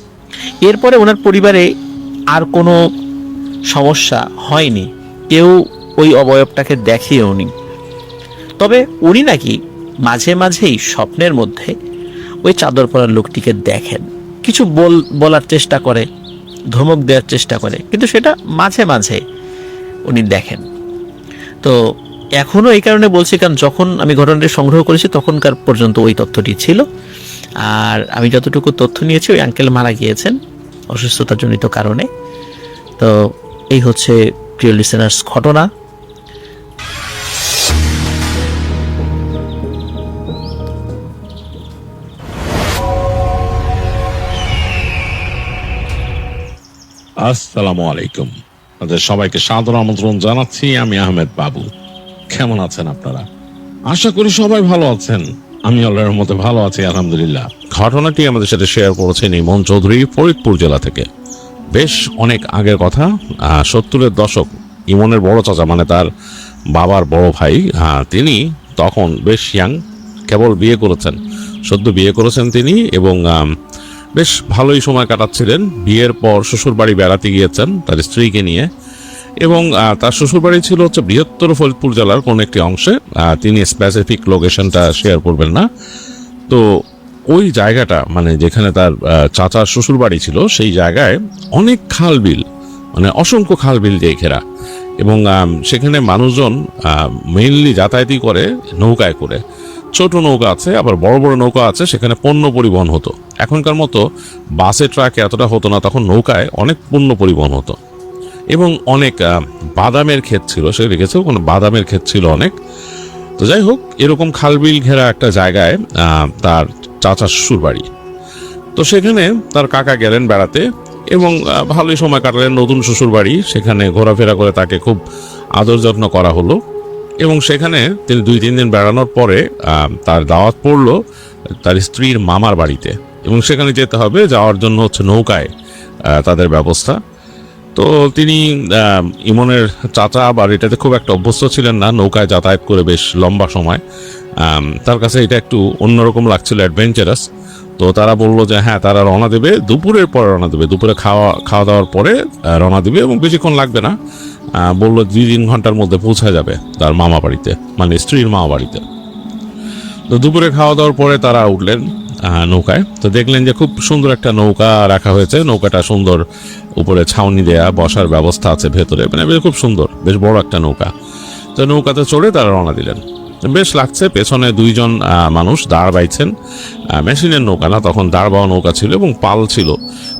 এরপরে ওনার পরিবারে আর কোনো সমস্যা হয়নি, কেউ ওই অবয়বটাকে দেখেও নি। তবে উনি নাকি মাঝে মাঝেই স্বপ্নের মধ্যে ওই চাদর পরা লোকটিকে দেখেন, কিছু বলার চেষ্টা করে, ধমক দেওয়ার চেষ্টা করে, কিন্তু সেটা মাঝে মাঝে উনি দেখেন। তো এখনও এই কারণে বলছি, কারণ যখন আমি ঘটনাটি সংগ্রহ করেছি তখনকার পর্যন্ত ওই তথ্যটি ছিল। আর আমি যতটুকু তথ্য নিয়েছি, ওই আঙ্কেল মারা গিয়েছেন অসুস্থতাজনিত কারণে। তো এই হচ্ছে প্রিয় লিসেনার্স ঘটনা। আসসালামু আলাইকুম, আপনাদের সবাইকে সাদর আমন্ত্রণ জানাচ্ছি। আমি আহমেদ বাবু। কেমন আছেন আপনারা? আশা করি সবাই ভালো আছেন। আমি আল্লাহর রহমতে ভালো আছি, আলহামদুলিল্লাহ। ঘটনাটি আমাদের সাথে শেয়ার করেছেন ইমন চৌধুরী, ফরিদপুর জেলা থেকে। বেশ অনেক আগের কথা, 70-এর দশক। ইমনের বড় চাচা, মানে তার বাবার বড় ভাই, তিনি তখন বেশ ইয়াং, কেবল বিয়ে করেছেন, সদ্য বিয়ে করেছেন তিনি, এবং বেশ ভালোই সময় কাটাচ্ছিলেন। বিয়ের পর শ্বশুর বাড়ি বেড়াতে গিয়েছেন তার স্ত্রীকে নিয়ে, এবং তার শ্বশুর বাড়ি ছিল হচ্ছে বৃহত্তর ফরিদপুর জেলার কোন একটি অংশে। তিনি স্পেসিফিক লোকেশনটা শেয়ার করবেন না। তো ওই জায়গাটা, মানে যেখানে তার চাচার শ্বশুর বাড়ি ছিল, সেই জায়গায় অনেক খাল বিল, মানে অসংখ্য খাল বিল দিয়ে ঘেরা, এবং সেখানে মানুষজন মেইনলি যাতায়াতই করে নৌকায় করে। ছোট নৌকা আছে, আবার বড় বড় নৌকা আছে, সেখানে পণ্য পরিবহন হতো। এখনকার মতো বাসে ট্রাকে এতটা হতো না, তখন নৌকায় অনেক পণ্য পরিবহন হতো। এবং অনেক বাদামের ক্ষেত ছিল, সে রেখেছে কোনো বাদামের ক্ষেত ছিল অনেক। তো যাই হোক, এরকম খালবিল ঘেরা একটা জায়গায় তার চাচার শ্বশুর বাড়ি। তো সেখানে তার কাকা গেলেন বেড়াতে, এবং ভালোই সময় কাটালেন। নতুন শ্বশুর বাড়ি, সেখানে ঘোরাফেরা করে তাকে খুব আদর যত্ন করা হলো। এবং সেখানে তিনি 2-3 দিন বেড়ানোর পরে তার দাওয়াত পড়লো তার স্ত্রীর মামার বাড়িতে, এবং সেখানে যেতে হবে। যাওয়ার জন্য হচ্ছে নৌকায় তাদের ব্যবস্থা। তো তিনি ইমনের চাচা আবার এটাতে খুব একটা অভ্যস্ত ছিলেন না, নৌকায় যাতায়াত করে বেশ লম্বা সময়। তার কাছে এটা একটু অন্যরকম লাগছিল, অ্যাডভেঞ্চারাস। তো তারা বললো যে হ্যাঁ, তারা রওনা দেবে, দুপুরের পরে রওনা দেবে, দুপুরে খাওয়া দাওয়ার পরে রওনা দেবে, এবং বেশিক্ষণ লাগবে না। বললো 2-3 ঘন্টার মধ্যে পৌঁছে যাবে তার মামা বাড়িতে, মানে স্ত্রীর মামা বাড়িতে। তো দুপুরে খাওয়া দাওয়ার পরে তারা উঠলেন নৌকায়। তো দেখলেন যে খুব সুন্দর একটা নৌকা রাখা হয়েছে, নৌকাটা সুন্দর, উপরে ছাউনি দেয়া, বসার ব্যবস্থা আছে ভেতরে, মানে খুব সুন্দর, বেশ বড় একটা নৌকা। তো নৌকাতে চড়ে তারা রওনা দিলেন। বেশ লাগছে, পেছনে 2 জন মানুষ দাঁড় বাইছেন। মেশিনের নৌকা না, তখন দাঁড় বাওয়া নৌকা ছিল, এবং পাল ছিল,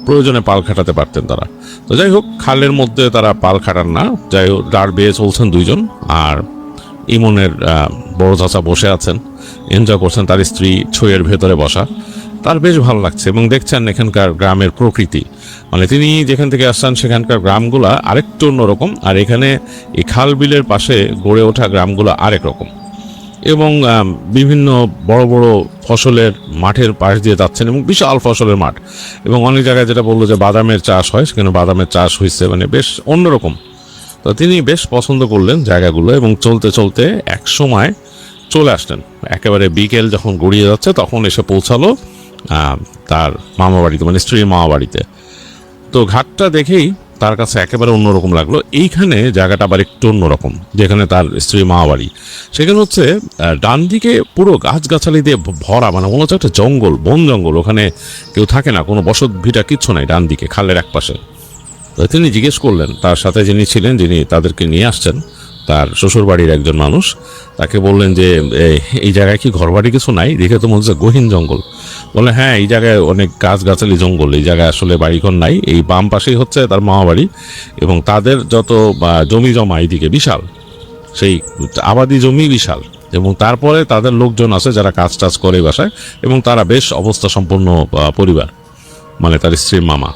প্রয়োজনে পাল খাটাতে পারতেন তারা। তো যাই হোক, খালের মধ্যে তারা পাল খাটান না, যাই হোক দাঁড় বেয়ে চলছেন 2 জন। আর ইমনের বড় চাচা বসে আছেন, এনজয় করছেন, তার স্ত্রী ছইয়ের ভেতরে বসা। তার বেশ ভালো লাগছে এবং দেখছেন এখানকার গ্রামের প্রকৃতি, মানে তিনি যেখান থেকে আসছেন সেখানকার গ্রামগুলা আরেকটু অন্যরকম, আর এখানে এই খাল বিলের পাশে গড়ে ওঠা গ্রামগুলো আরেক রকম। এবং বিভিন্ন বড় বড় ফসলের মাঠের পাশ দিয়ে যাচ্ছেন এবং বিশাল ফসলের মাঠ, এবং অনেক জায়গায় যেটা বললো যে বাদামের চাষ হয়, সেখানে বাদামের চাষ হয়েছে, মানে বেশ অন্যরকম। তো তিনি বেশ পছন্দ করলেন জায়গাগুলো এবং চলতে চলতে এক সময় চলে আসলেন, একেবারে বিকেল যখন গড়িয়ে যাচ্ছে তখন এসে পৌঁছালো তার মামা বাড়িতে, মানে স্ত্রীর মামা বাড়িতে। তো ঘাটটা দেখেই তার কাছে একেবারে অন্যরকম লাগলো। এইখানে জায়গাটা আবার একটু অন্যরকম, যেখানে তার স্ত্রীর মামা বাড়ি, সেখানে হচ্ছে ডান দিকে পুরো গাছগাছালি দিয়ে ভরা, মানে মনে হচ্ছে একটা জঙ্গল, বন জঙ্গল, ওখানে কেউ থাকে না, কোনো বসত ভিটা কিচ্ছু নাই ডান দিকে খালের এক পাশে। তো তিনি জিজ্ঞেস করলেন তার সাথে যিনি ছিলেন, যিনি তাদেরকে নিয়ে আসছেন, তার শ্বশুর বাড়ির একজন মানুষ, তাকে বললেন যে এই জায়গায় কি ঘরবাড়ি কিছু নাই, দেখে তো মনে হচ্ছে গহীন জঙ্গল। বলে হ্যাঁ, এই জায়গায় অনেক গাছগাছালি জঙ্গল, এই জায়গায় আসলে বাড়িঘর নাই, এই বাম পাশেই হচ্ছে তার মামা বাড়ি, এবং তাদের যত জমি জমা এইদিকে বিশাল, সেই আবাদি জমি বিশাল, এবং তারপরে তাদের লোকজন আছে যারা কাজ টাজ করে বাসায়, এবং তারা বেশ অবস্থা সম্পন্ন পরিবার, মানে তার স্ত্রীর মামা।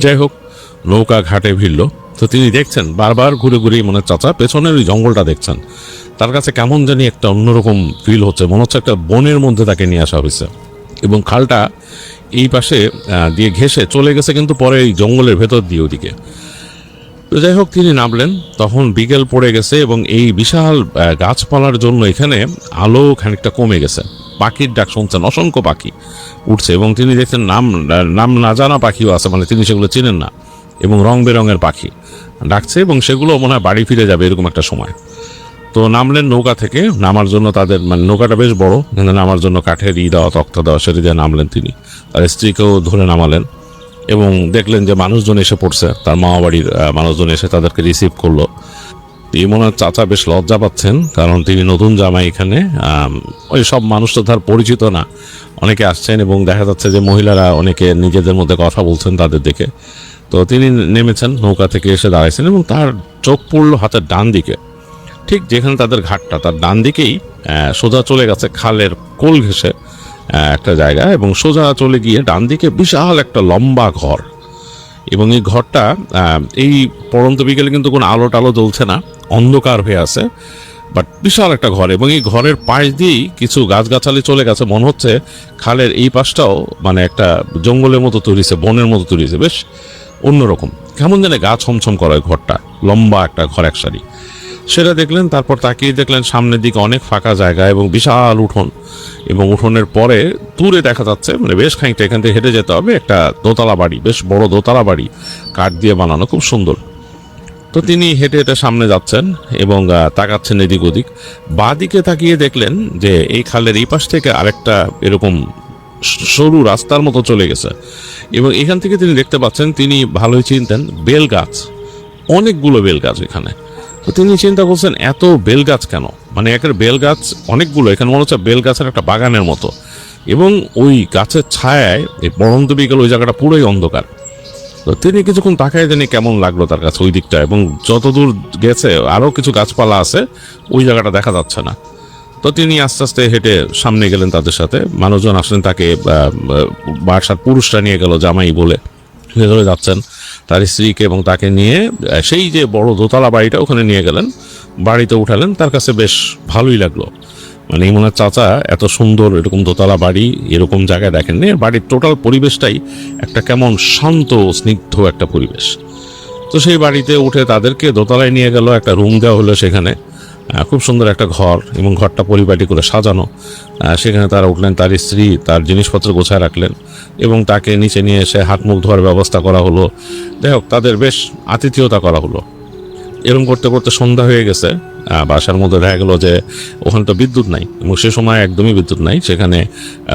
যাই হোক, নৌকা ঘাটে ভিড়ল। তো তিনি দেখছেন বারবার ঘুরে ঘুরে, মনে চাচা পেছনের ওই জঙ্গলটা দেখছেন, তার কাছে কেমন জানি একটা অন্যরকম ফিল হচ্ছে, মনে হচ্ছে একটা বনের মধ্যে তাকে নিয়ে আসা হয়েছে, এবং খালটা এই পাশে দিয়ে ঘেঁষে চলে গেছে, কিন্তু পরে এই জঙ্গলের ভেতর দিয়ে ওদিকে। তো যাই হোক, তিনি নামলেন, তখন বিকেল পড়ে গেছে এবং এই বিশাল গাছপালার জন্য এখানে আলো খানিকটা কমে গেছে। পাখির ডাক শুনছেন, অসংখ্য পাখি উঠছে, এবং তিনি দেখছেন নাম না জানা পাখিও আছে, মানে তিনি সেগুলো চিনেন না, এবং রং বেরঙের পাখি ডাকছে, এবং সেগুলো মনে হয় বাড়ি ফিরে যাবে এরকম একটা সময়। তো নামলেন নৌকা থেকে, নামার জন্য তাদের, মানে নৌকাটা বেশ বড়, কিন্তু নামার জন্য কাঠের দেওয়া, তক্তা দেওয়া, সেটা দিয়ে নামলেন তিনি, তার স্ত্রীকেও ধরে নামালেন, এবং দেখলেন যে মানুষজন এসে পড়ছে, তার মামা বাড়ির মানুষজন এসে তাদেরকে রিসিভ করলো। এই মনে হয় চাচা বেশ লজ্জা পাচ্ছেন, কারণ তিনি নতুন জামাই এখানে, ওই সব মানুষ তো তার পরিচিত না, অনেকে আসছেন, এবং দেখা যাচ্ছে যে মহিলারা অনেকে নিজেদের মধ্যে কথা বলছেন তাদের দেখে। তো তিনি নেমেছেন, নৌকা থেকে এসে দাঁড়াইছেন, এবং তার চোখ পড়লো হাতের ডান দিকে, ঠিক যেখানে তাদের ঘাটটা, তার ডান দিকেই সোজা চলে গেছে খালের কোল ঘেঁষে একটা জায়গা, এবং সোজা চলে গিয়ে ডান দিকে বিশাল একটা লম্বা ঘর, এবং এই ঘরটা এই পড়ন্ত বিকেলে কিন্তু কোনো আলো টালো জ্বলছে না, অন্ধকার হয়ে আছে, বাট বিশাল একটা ঘর, এবং এই ঘরের পাশ দিয়েই কিছু গাছগাছালি চলে গেছে, মনে হচ্ছে খালের এই পাশটাও মানে একটা জঙ্গলের মতো তৈরিছে, বনের মতো তৈরিছে, বেশ অন্যরকম, কেমন জানে গা ছমছম করা ঘরটা, লম্বা একটা ঘর এক সারি। সেটা দেখলেন, তারপর তাকিয়ে দেখলেন সামনের দিকে অনেক ফাঁকা জায়গা এবং বিশাল উঠোন, এবং উঠোনের পরে দূরে দেখা যাচ্ছে, মানে বেশ খানিকটা এখান থেকে হেঁটে যেতে হবে, একটা দোতলা বাড়ি, বেশ বড় দোতলা বাড়ি, কাঠ দিয়ে বানানো, খুব সুন্দর। তো তিনি হেঁটে হেঁটে সামনে যাচ্ছেন এবং তাকাচ্ছেন এদিক ওদিক। বাঁ দিকে তাকিয়ে দেখলেন যে এই খালের এই পাশ থেকে আরেকটা এরকম সরু রাস্তার মতো চলে গেছে, এবং এখান থেকে তিনি দেখতে পাচ্ছেন, তিনি ভালোই চিনতেন বেল গাছ, অনেকগুলো বেল গাছ এখানে। তো তিনি চিন্তা করছেন এত বেল গাছ কেন, মানে একের বেল গাছ অনেকগুলো, এখানে মনে হচ্ছে বেল গাছের একটা বাগানের মতো, এবং ওই গাছের ছায়ায় এই পড়ন্ত বিকেল ওই জায়গাটা পুরোই অন্ধকার। তো তিনি কিছুক্ষণ তাকায় জানি কেমন লাগলো তার কাছে ওই দিকটা, এবং যতদূর গেছে আরও কিছু গাছপালা আছে, ওই জায়গাটা দেখা যাচ্ছে না। তো তিনি আস্তে আস্তে হেঁটে সামনে গেলেন, তাদের সাথে মানুষজন আসলেন, তাকে বাসার পুরুষরা নিয়ে গেল জামাই বলে, ভেতরে যাচ্ছেন তার স্ত্রীকে এবং তাকে নিয়ে সেই যে বড় দোতলা বাড়িটা ওখানে নিয়ে গেলেন, বাড়িতে উঠালেন। তার কাছে বেশ ভালোই লাগলো, মানে এই মনে হয় চাচা এত সুন্দর এরকম দোতলা বাড়ি এরকম জায়গায় দেখেননি, বাড়ির টোটাল পরিবেশটাই একটা কেমন শান্ত স্নিগ্ধ একটা পরিবেশ। তো সেই বাড়িতে উঠে তাদেরকে দোতলায় নিয়ে গেল, একটা রুম দেওয়া হলো সেখানে, খুব সুন্দর একটা ঘর, এবং ঘরটা পরিপাটি করে সাজানো। সেখানে তারা উঠলেন, তার স্ত্রী তার জিনিসপত্র গোছায় রাখলেন, এবং তাকে নিচে নিয়ে এসে হাত মুখ ধোয়ার ব্যবস্থা করা হলো। যাই হোক, তাদের বেশ আতিথেয়তা করা হলো। এরকম করতে করতে সন্ধ্যা হয়ে গেছে। বাসার মধ্যে দেখা গেল যে ওখানে তো বিদ্যুৎ নাই, এবং সে সময় একদমই বিদ্যুৎ নাই, সেখানে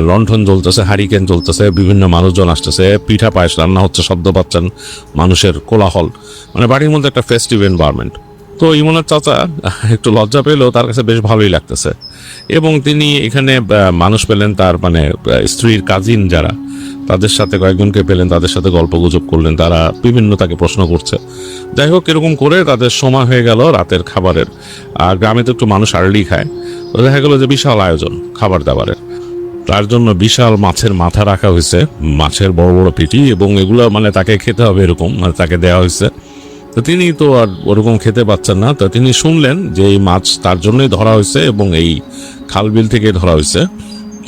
লণ্ঠন জ্বলতেছে, হারিকেন জ্বলতেছে, বিভিন্ন মানুষজন আসতেছে, পিঠা পায়েস রান্না হচ্ছে, শব্দ পাচ্ছেন, মানুষের কোলাহল, মানে বাড়ির মধ্যে একটা ফেস্টিভ এনভায়রনমেন্ট। তো ইমনের চাচা একটু লজ্জা পেলেও তার কাছে বেশ ভালোই লাগতেছে, এবং তিনি এখানে মানুষ পেলেন, তার মানে স্ত্রীর কাজিন যারা, তাদের সাথে কয়েকজনকে পেলেন, তাদের সাথে গল্প গুজব করলেন, তারা বিভিন্ন তাকে প্রশ্ন করছে। যাই হোক, এরকম করে তাদের সময় হয়ে গেল রাতের খাবারের। আর গ্রামে তো একটু মানুষ আর্লি খায়, তো দেখা গেল যে বিশাল আয়োজন খাবার দাবারের। তার জন্য বিশাল মাছের মাথা রাখা হয়েছে, মাছের বড় বড় পেটি, এবং এগুলো মানে তাকে খেতে হবে এরকম মানে তাকে দেওয়া হয়েছে। তো তিনি তো আর ওরকম খেতে পাচ্ছেন না, তো তিনি শুনলেন যে এই মাছ তার জন্যই ধরা হয়েছে এবং এই খালবিল থেকে ধরা হয়েছে,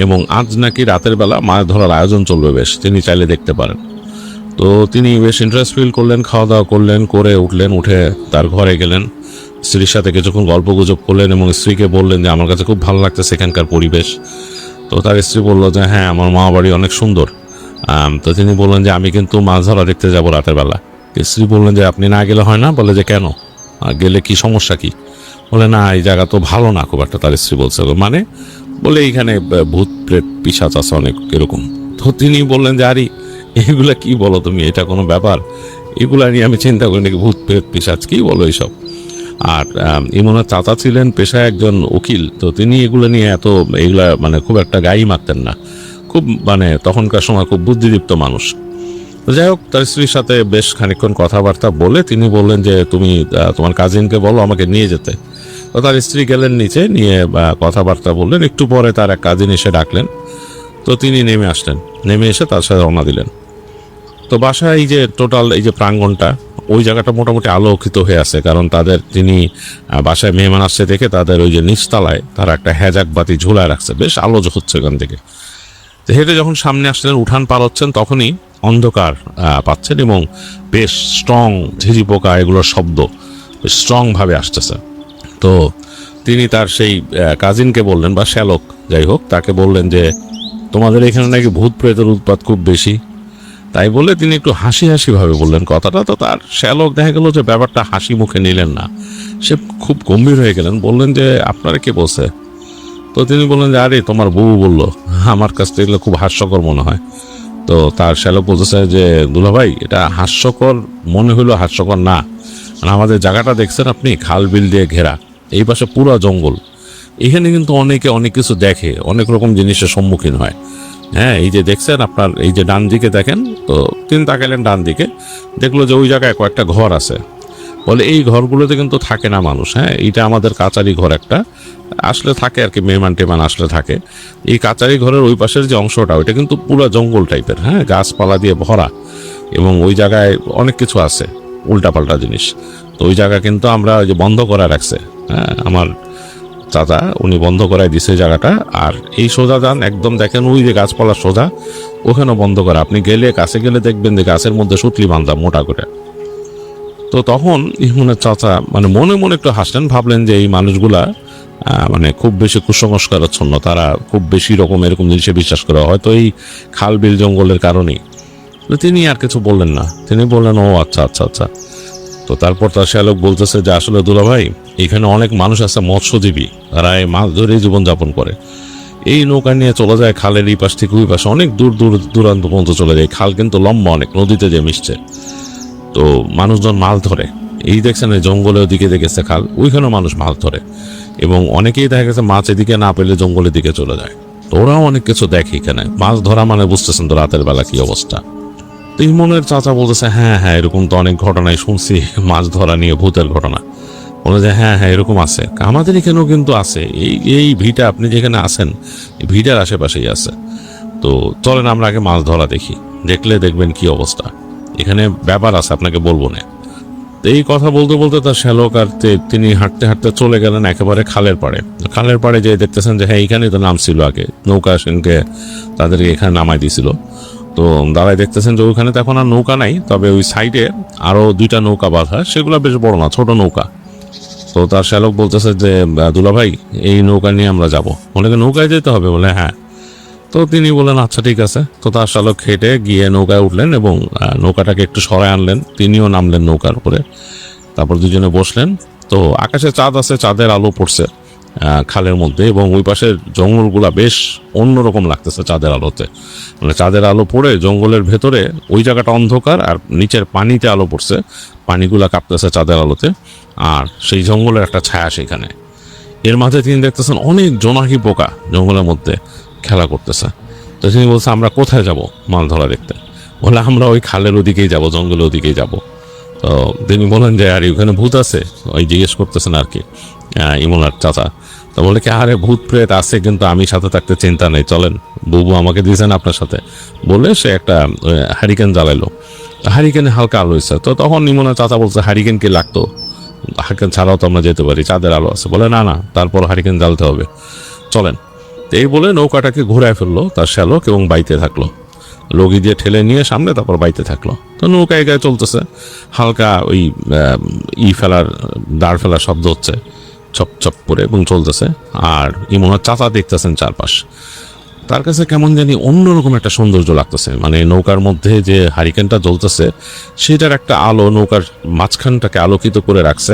এবং আজ নাকি রাতের বেলা মাছ ধরার আয়োজন চলবে বেশ, তিনি চাইলে দেখতে পারেন। তো তিনি বেশ ইন্টারেস্ট ফিল করলেন, খাওয়া দাওয়া করলেন, করে উঠলেন, উঠে তার ঘরে গেলেন, স্ত্রীর সাথে কিছুক্ষণ গল্প গুজব করলেন এবং স্ত্রীকে বললেন যে আমার কাছে খুব ভালো লাগছে সেখানকার পরিবেশ। তো তার স্ত্রী বলল যে হ্যাঁ, আমার মা বাড়ি অনেক সুন্দর। তো তিনি বললেন যে আমি কিন্তু মাছ ধরা দেখতে যাব রাতের বেলা। স্ত্রী বললেন যে আপনি না গেলে হয় না? বলে যে কেন, গেলে কি সমস্যা কি? বলে না, এই জায়গা তো ভালো না খুব একটা। তার স্ত্রী বলছে মানে, বলে এইখানে ভূত প্রেত পিশাচ আছে অনেক এরকম। তো তিনি বললেন যে আরে এগুলা কি বলো তুমি, এটা কোনো ব্যাপার? এগুলা নিয়ে আমি চিন্তা করি নাকি, ভূত প্রেত পিশাচ কি বলো এইসব? আর ইমনের চাচা ছিলেন পেশায় একজন উকিল, তো তিনি এগুলো নিয়ে এগুলা মানে খুব একটা গায়ে মারতেন না, খুব মানে তখনকার সময় খুব বুদ্ধিদীপ্ত মানুষ। তো যাই হোক, তার স্ত্রীর সাথে বেশ খানিকক্ষণ কথাবার্তা বলে তিনি বললেন যে তুমি তোমার কাজিনকে বলো আমাকে নিয়ে যেতে। তো তার স্ত্রী গেলেন নিচে, নিয়ে কথাবার্তা বললেন। একটু পরে তার এক কাজিন এসে ডাকলেন, তো তিনি নেমে আসলেন, নেমে এসে তার সাথে রওনা দিলেন। তো বাসায় এই যে টোটাল এই যে প্রাঙ্গণটা, ওই জায়গাটা মোটামুটি আলোকিত হয়ে আছে, কারণ তাদের তিনি বাসায় মেহমান আসছে দেখে তাদের ওই যে নিচতলায় তারা একটা হ্যাজাক বাতি ঝুলায় রাখছে, বেশ আলো হচ্ছে ওখান থেকে। তো হেঁটে যখন সামনে আসলেন, উঠান পার হচ্ছেন, তখনই অন্ধকার পাচ্ছেন এবং বেশ স্ট্রং ঝিঝি পোকা এগুলোর শব্দ বেশ স্ট্রংভাবে আসতেছে। তো তিনি তার সেই কাজিনকে বললেন, বা শ্যালক যাই হোক, তাকে বললেন যে তোমাদের এখানে নাকি ভূত প্রেতের উৎপাত খুব বেশি। তাই বলে তিনি একটু হাসি হাসি ভাবে বললেন কথাটা। তো তার শ্যালক দেখা গেল যে ব্যাপারটা হাসি মুখে নিলেন না, সে খুব গম্ভীর হয়ে গেলেন, বললেন যে আপনারা কে বলছে? তো তিনি বললেন যে আরে তোমার বউ বললো, আমার কাছ থেকে এগুলো খুব হাস্যকর মনে হয়। তো তার শ্যালক বলতেছে যে দুলাভাই, এটা হাস্যকর মনে হইলো হাস্যকর না, মানে আমাদের জায়গাটা দেখছেন আপনি, খাল বিল দিয়ে ঘেরা, এই পাশে পুরো জঙ্গল, এখানে কিন্তু অনেকে অনেক কিছু দেখে, অনেক রকম জিনিসের সম্মুখীন হয়। হ্যাঁ, এই যে দেখছেন আপনার এই যে ডান দিকে দেখেন, তো তিনি তাকাইলেন ডান দিকে, দেখলো যে ওই জায়গায় কয়েকটা ঘর আছে। বলে এই ঘরগুলোতে কিন্তু থাকে না মানুষ, হ্যাঁ, এইটা আমাদের কাচারি ঘর একটা, আসলে থাকে আর কি, মেহমান টেমান আসলে থাকে। এই কাচারি ঘরের ওই পাশের যে অংশটা, ওইটা কিন্তু পুরো জঙ্গল টাইপের, হ্যাঁ, গাছপালা দিয়ে ভরা, এবং ওই জায়গায় অনেক কিছু আছে উল্টাপাল্টা জিনিস। তো ওই জায়গা কিন্তু আমরা ওই যে বন্ধ করা রাখছে, হ্যাঁ, আমার চাচা উনি বন্ধ করাই দিছে জায়গাটা। আর এই সোজা যান, একদম দেখেন ওই যে গাছপালা সোজা, ওখানেও বন্ধ করা, আপনি গেলে কাছে গেলে দেখবেন যে গাছের মধ্যে সুতলি বাঁধা মোটা করে। তো তখন ইমনের চাচা মানে মনে মনে একটু হাসলেন, ভাবলেন যে এই মানুষগুলা মানে খুব বেশি কুসংস্কারাচ্ছন্ন, তারা খুব বেশি রকম এরকম জিনিসে বিশ্বাস করে, হয়তো এই খাল বিল জঙ্গলের কারণেই। তিনি আর কিছু বললেন না, তিনি বললেন ও আচ্ছা আচ্ছা আচ্ছা। তো তারপর তার শ্যালক বলতেছে যে আসলে দুলাভাই, এখানে অনেক মানুষ আছে মৎস্যজীবী, তারা এই মাছ ধরেই জীবনযাপন করে, এই নৌকা নিয়ে চলে যায় খালের এই পাশ থেকে ওই পাশে, অনেক দূর দূর দূরান্ত পর্যন্ত চলে যায়। খাল কিন্তু লম্বা অনেক, নদীতে যে মিশছে, তো মানুষজন মাছ ধরে। এই দেখছেন এই জঙ্গলের দিকে দেখেছে খাল, ওইখানেও মানুষ মাছ ধরে, এবং অনেকেই দেখা গেছে মাছ এদিকে না পেলে জঙ্গলের দিকে চলে যায়। তো ওরাও অনেক কিছু দেখে এখানে, মাছ ধরা মানে বুঝতেছেন তো রাতের বেলা কি অবস্থা। তো ইমনের চাচা বলতেছে হ্যাঁ হ্যাঁ, এরকম তো অনেক ঘটনাই শুনছি, মাছ ধরা নিয়ে ভূতের ঘটনা। বলে যে হ্যাঁ হ্যাঁ, এরকম আছে, আমাদের এখানেও কিন্তু আছে, এই ভিটা আপনি যেখানে আছেন এই ভিটার আশেপাশেই আছে। তো চলেন আমরা আগে মাছ ধরা দেখি, দেখলে দেখবেন কি অবস্থা, এখানে ব্যাপার আছে, আপনাকে বলবো না। তো এই কথা বলতে বলতে তার শ্যালক আর তিনি হাঁটতে হাঁটতে চলে গেলেন একেবারে খালের পাড়ে। খালের পাড়ে যে দেখতেছেন যে হ্যাঁ, এইখানেই তো নাম ছিল আগে, নৌকা সেনকে তাদেরকে এখানে নামাই দিছিল। তো দাঁড়াই দেখতেছেন যে ওইখানে তো এখন আর নৌকা নাই, তবে ওই সাইডে আরো 2টা নৌকা বাঁধা, সেগুলো বেশ বড় না, ছোট নৌকা। তো তার শ্যালক বলতেছে যে দুলাভাই, এই নৌকা নিয়ে আমরা যাবো। ওনাকে নৌকায় যেতে হবে? বলে হ্যাঁ। তো তিনি বললেন আচ্ছা ঠিক আছে। তো তার শ্যালক হেঁটে গিয়ে নৌকায় উঠলেন এবং নৌকাটাকে একটু সরায় আনলেন, তিনিও নামলেন নৌকার উপরে, তারপর দুজনে বসলেন। তো আকাশে চাঁদ আছে, চাঁদের আলো পড়ছে খালের মধ্যে, এবং ওই পাশের জঙ্গলগুলা বেশ অন্যরকম লাগতেছে চাঁদের আলোতে, মানে চাঁদের আলো পড়ে জঙ্গলের ভেতরে ওই জায়গাটা অন্ধকার, আর নিচের পানিতে আলো পড়ছে, পানিগুলা কাঁপতেছে চাঁদের আলোতে, আর সেই জঙ্গলের একটা ছায়া সেখানে। এর মাঝে তিনি দেখতেছেন অনেক জোনাকি পোকা জঙ্গলের মধ্যে খেলা করতেছে। তো তিনি বলছে আমরা কোথায় যাব মাছ ধরা দেখতে? বলে আমরা ওই খালের ওদিকেই যাব, জঙ্গলের ওদিকেই যাব। তো তিনি বলেন যে আর ওখানে ভূত আছে, ওই জিজ্ঞেস করতেছেন আর কি ইমলার চাচা। তো তো বলে কি আরে ভূত প্রেত আছে কিন্তু আমি সাথে থাকতে চিন্তা নেই, চলেন বুবু আমাকে দিয়েছেন আপনার সাথে। বলে সে একটা হারিকেন জ্বালাইলো, হারিকেনে হালকা আলো হয়েছে। তো তখন নিমনা চাচা বলছে হারিকেন কি লাগতো, হারিকেন ছাড়াও তো আমরা যেতে পারি, চাঁদের আলো আছে। বলে না না, তারপর হারিকেন জ্বালতে হবে, চলেন। তো এই বলে নৌকাটাকে ঘুরায় ফেললো তার শ্যালক এবং বাইতে থাকলো, লগি দিয়ে ঠেলে নিয়ে সামনে, তারপর বাইতে থাকলো। তো নৌকা এগায় চলতেছে, হালকা ওই ফেলার দাঁড় ফেলার শব্দ হচ্ছে চপ চপ করে এবং চলতেছে। আর ইমনের চাচা দেখতেছেন চারপাশ, তার কাছে কেমন জানি অন্যরকম একটা সৌন্দর্য লাগতেছে। মানে নৌকার মধ্যে যে হারিকেনটা জ্বলতেছে সেটার একটা আলো নৌকার মাঝখানটাকে আলোকিত করে রাখছে।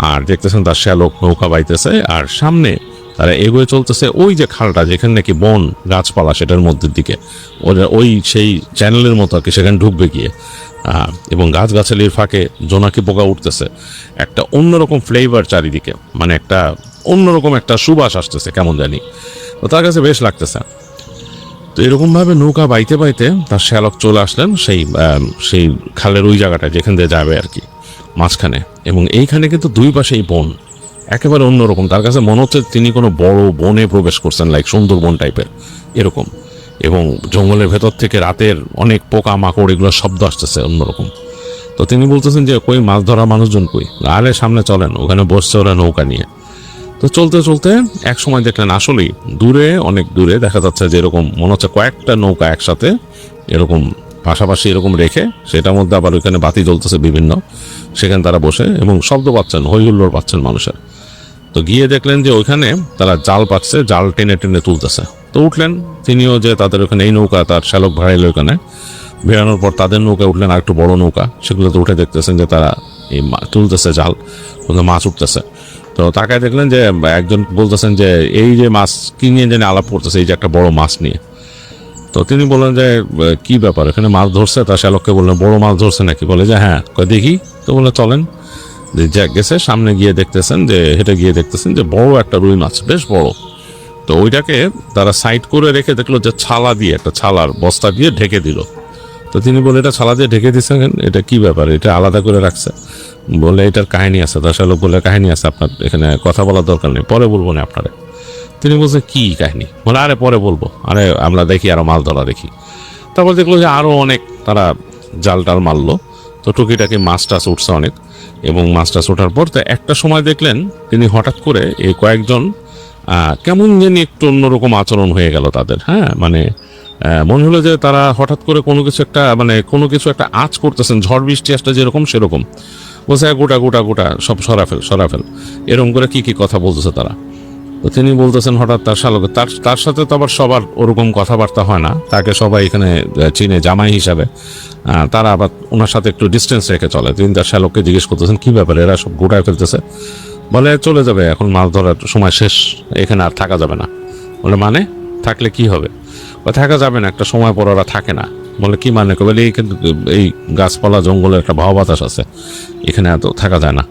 আর দেখতেছেন তার শ্যালক নৌকা বাইতেছে, আর সামনে তারা এগোয়ে চলতেছে ওই যে খালটা যেখানে নাকি বন গাছপালা সেটার মধ্যের দিকে, ওরা ওই সেই চ্যানেলের মতো আর কি, সেখানে ঢুকবে গিয়ে। এবং গাছগাছালির ফাঁকে জোনাকি পোকা উঠতেছে, একটা অন্যরকম ফ্লেভার চারিদিকে, মানে একটা অন্যরকম একটা সুবাস আসতেছে কেমন জানি, তো তার কাছে বেশ লাগতেছে। তো এরকমভাবে নৌকা বাইতে বাইতে তার শ্যালক চলে আসলেন সেই খালের ওই জায়গাটা যেখান দিয়ে যাবে আর কি, মাঝখানে। এবং এইখানে কিন্তু দুই পাশে এই বন একেবারে অন্যরকম, তার কাছে মনে হচ্ছে তিনি কোনো বড় বনে প্রবেশ করছেন, লাইক সুন্দরবন টাইপের এরকম। এবং জঙ্গলের ভেতর থেকে রাতের অনেক পোকা মাকড় এগুলোর শব্দ আসতেছে অন্যরকম। তো তিনি বলতেছেন যে কই মাছ ধরা মানুষজন কই, আরে সামনে চলেন, ওখানে বসছে ওরা নৌকা নিয়ে। তো চলতে চলতে এক সময় দেখলেন আসলেই দূরে, অনেক দূরে দেখা যাচ্ছে যে এরকম মনে হচ্ছে কয়েকটা নৌকা একসাথে এরকম পাশাপাশি এরকম রেখে, সেটার মধ্যে আবার ওইখানে বাতি জ্বলতেছে বিভিন্ন, সেখানে তারা বসে এবং শব্দ পাচ্ছেন, হই হুল্লোড় পাচ্ছেন মানুষের। তো গিয়ে দেখলেন যে ওইখানে তারা জাল পাচ্ছে, জাল টেনে টেনে তুলতেছে। তো উঠলেন তিনিও, যে তাদের ওখানে এই নৌকা তার শ্যালক ভাড়াইল ওখানে, বেরানোর পর তাদের নৌকায় উঠলেন আর একটু বড় নৌকা, সেগুলোতে উঠে দেখতেছেন যে তারা এই তুলতেছে জাল, ওখানে মাছ উঠতেছে। তো তাকায় দেখলেন যে একজন বলতেছেন যে এই যে মাছ কি নিয়ে জানি আলাপ করতেছে, এই যে একটা বড় মাছ নিয়ে। তো তিনি বললেন যে কি ব্যাপার, এখানে মাছ ধরছে? তার শ্যালককে বললেন বড় মাছ ধরছে নাকি? বলে যে হ্যাঁ। দেখি। তো বলে চলেন। যে গেছে সামনে গিয়ে দেখতেছেন যে হেঁটে গিয়ে দেখতেছেন যে বড় একটা রুই মাছ, বেশ বড়। তো ওইটাকে তারা সাইড করে রেখে দেখলো যে ছালা দিয়ে, একটা ছালার বস্তা দিয়ে ঢেকে দিল। তো তিনি বলে এটা ছালা দিয়ে ঢেকে দিচ্ছেন, এটা কি ব্যাপার, এটা আলাদা করে রাখছে? বলে এটার কাহিনী আছে। তার শ্যালক বলে কাহিনী আছে, আপনার এখানে কথা বলার দরকার নেই, পরে বলবো না আপনারা। তিনি বলছে কি কাহিনী? বলে আরে পরে বলবো, আরে আমরা দেখি আরো মাছ ধরা দেখি। তারপর দেখলো যে আরো অনেক তারা জাল টাল মারলো। তো টুকিটাকি মাছ টাছ উঠছে অনেক, এবং মাছ টাছ ওঠার পর তো একটা সময় দেখলেন তিনি হঠাৎ করে এই কয়েকজন কেমন জানি একটু অন্যরকম আচরণ হয়ে গেল তাদের। হ্যাঁ, মানে মনে হলো যে তারা হঠাৎ করে কোনো কিছু একটা আঁচ করতেছেন, ঝড় বৃষ্টি আসলে যেরকম সেরকম। বলছে গোটা গোটা গোটা সব সরাফেল এরকম করে কি কি কথা বলতেছে তারা। তো তিনি বলতেছেন হঠাৎ তার শ্যালক, তার সাথে তো আবার সবার ওরকম কথাবার্তা হয় না, তাকে সবাই এখানে চিনে জামাই হিসাবে, তারা আবার ওনার সাথে একটু ডিস্টেন্স রেখে চলে। তিনি তার শ্যালককে জিজ্ঞেস করতেছেন কি ব্যাপারে, এরা সব গোটায় ফেলতেছে? বলে চলে যাবে, এখন মাছ ধরার সময় শেষ, এখানে আর থাকা যাবে না। বলে মানে থাকলে কি হবে? থাকা যাবে না, একটা সময় পর ওরা থাকে না। বলে কি মানে? বলে এই গাছপালা জঙ্গলের একটা ভাব বাতাস আছে, এখানে এত থাকা যায় না,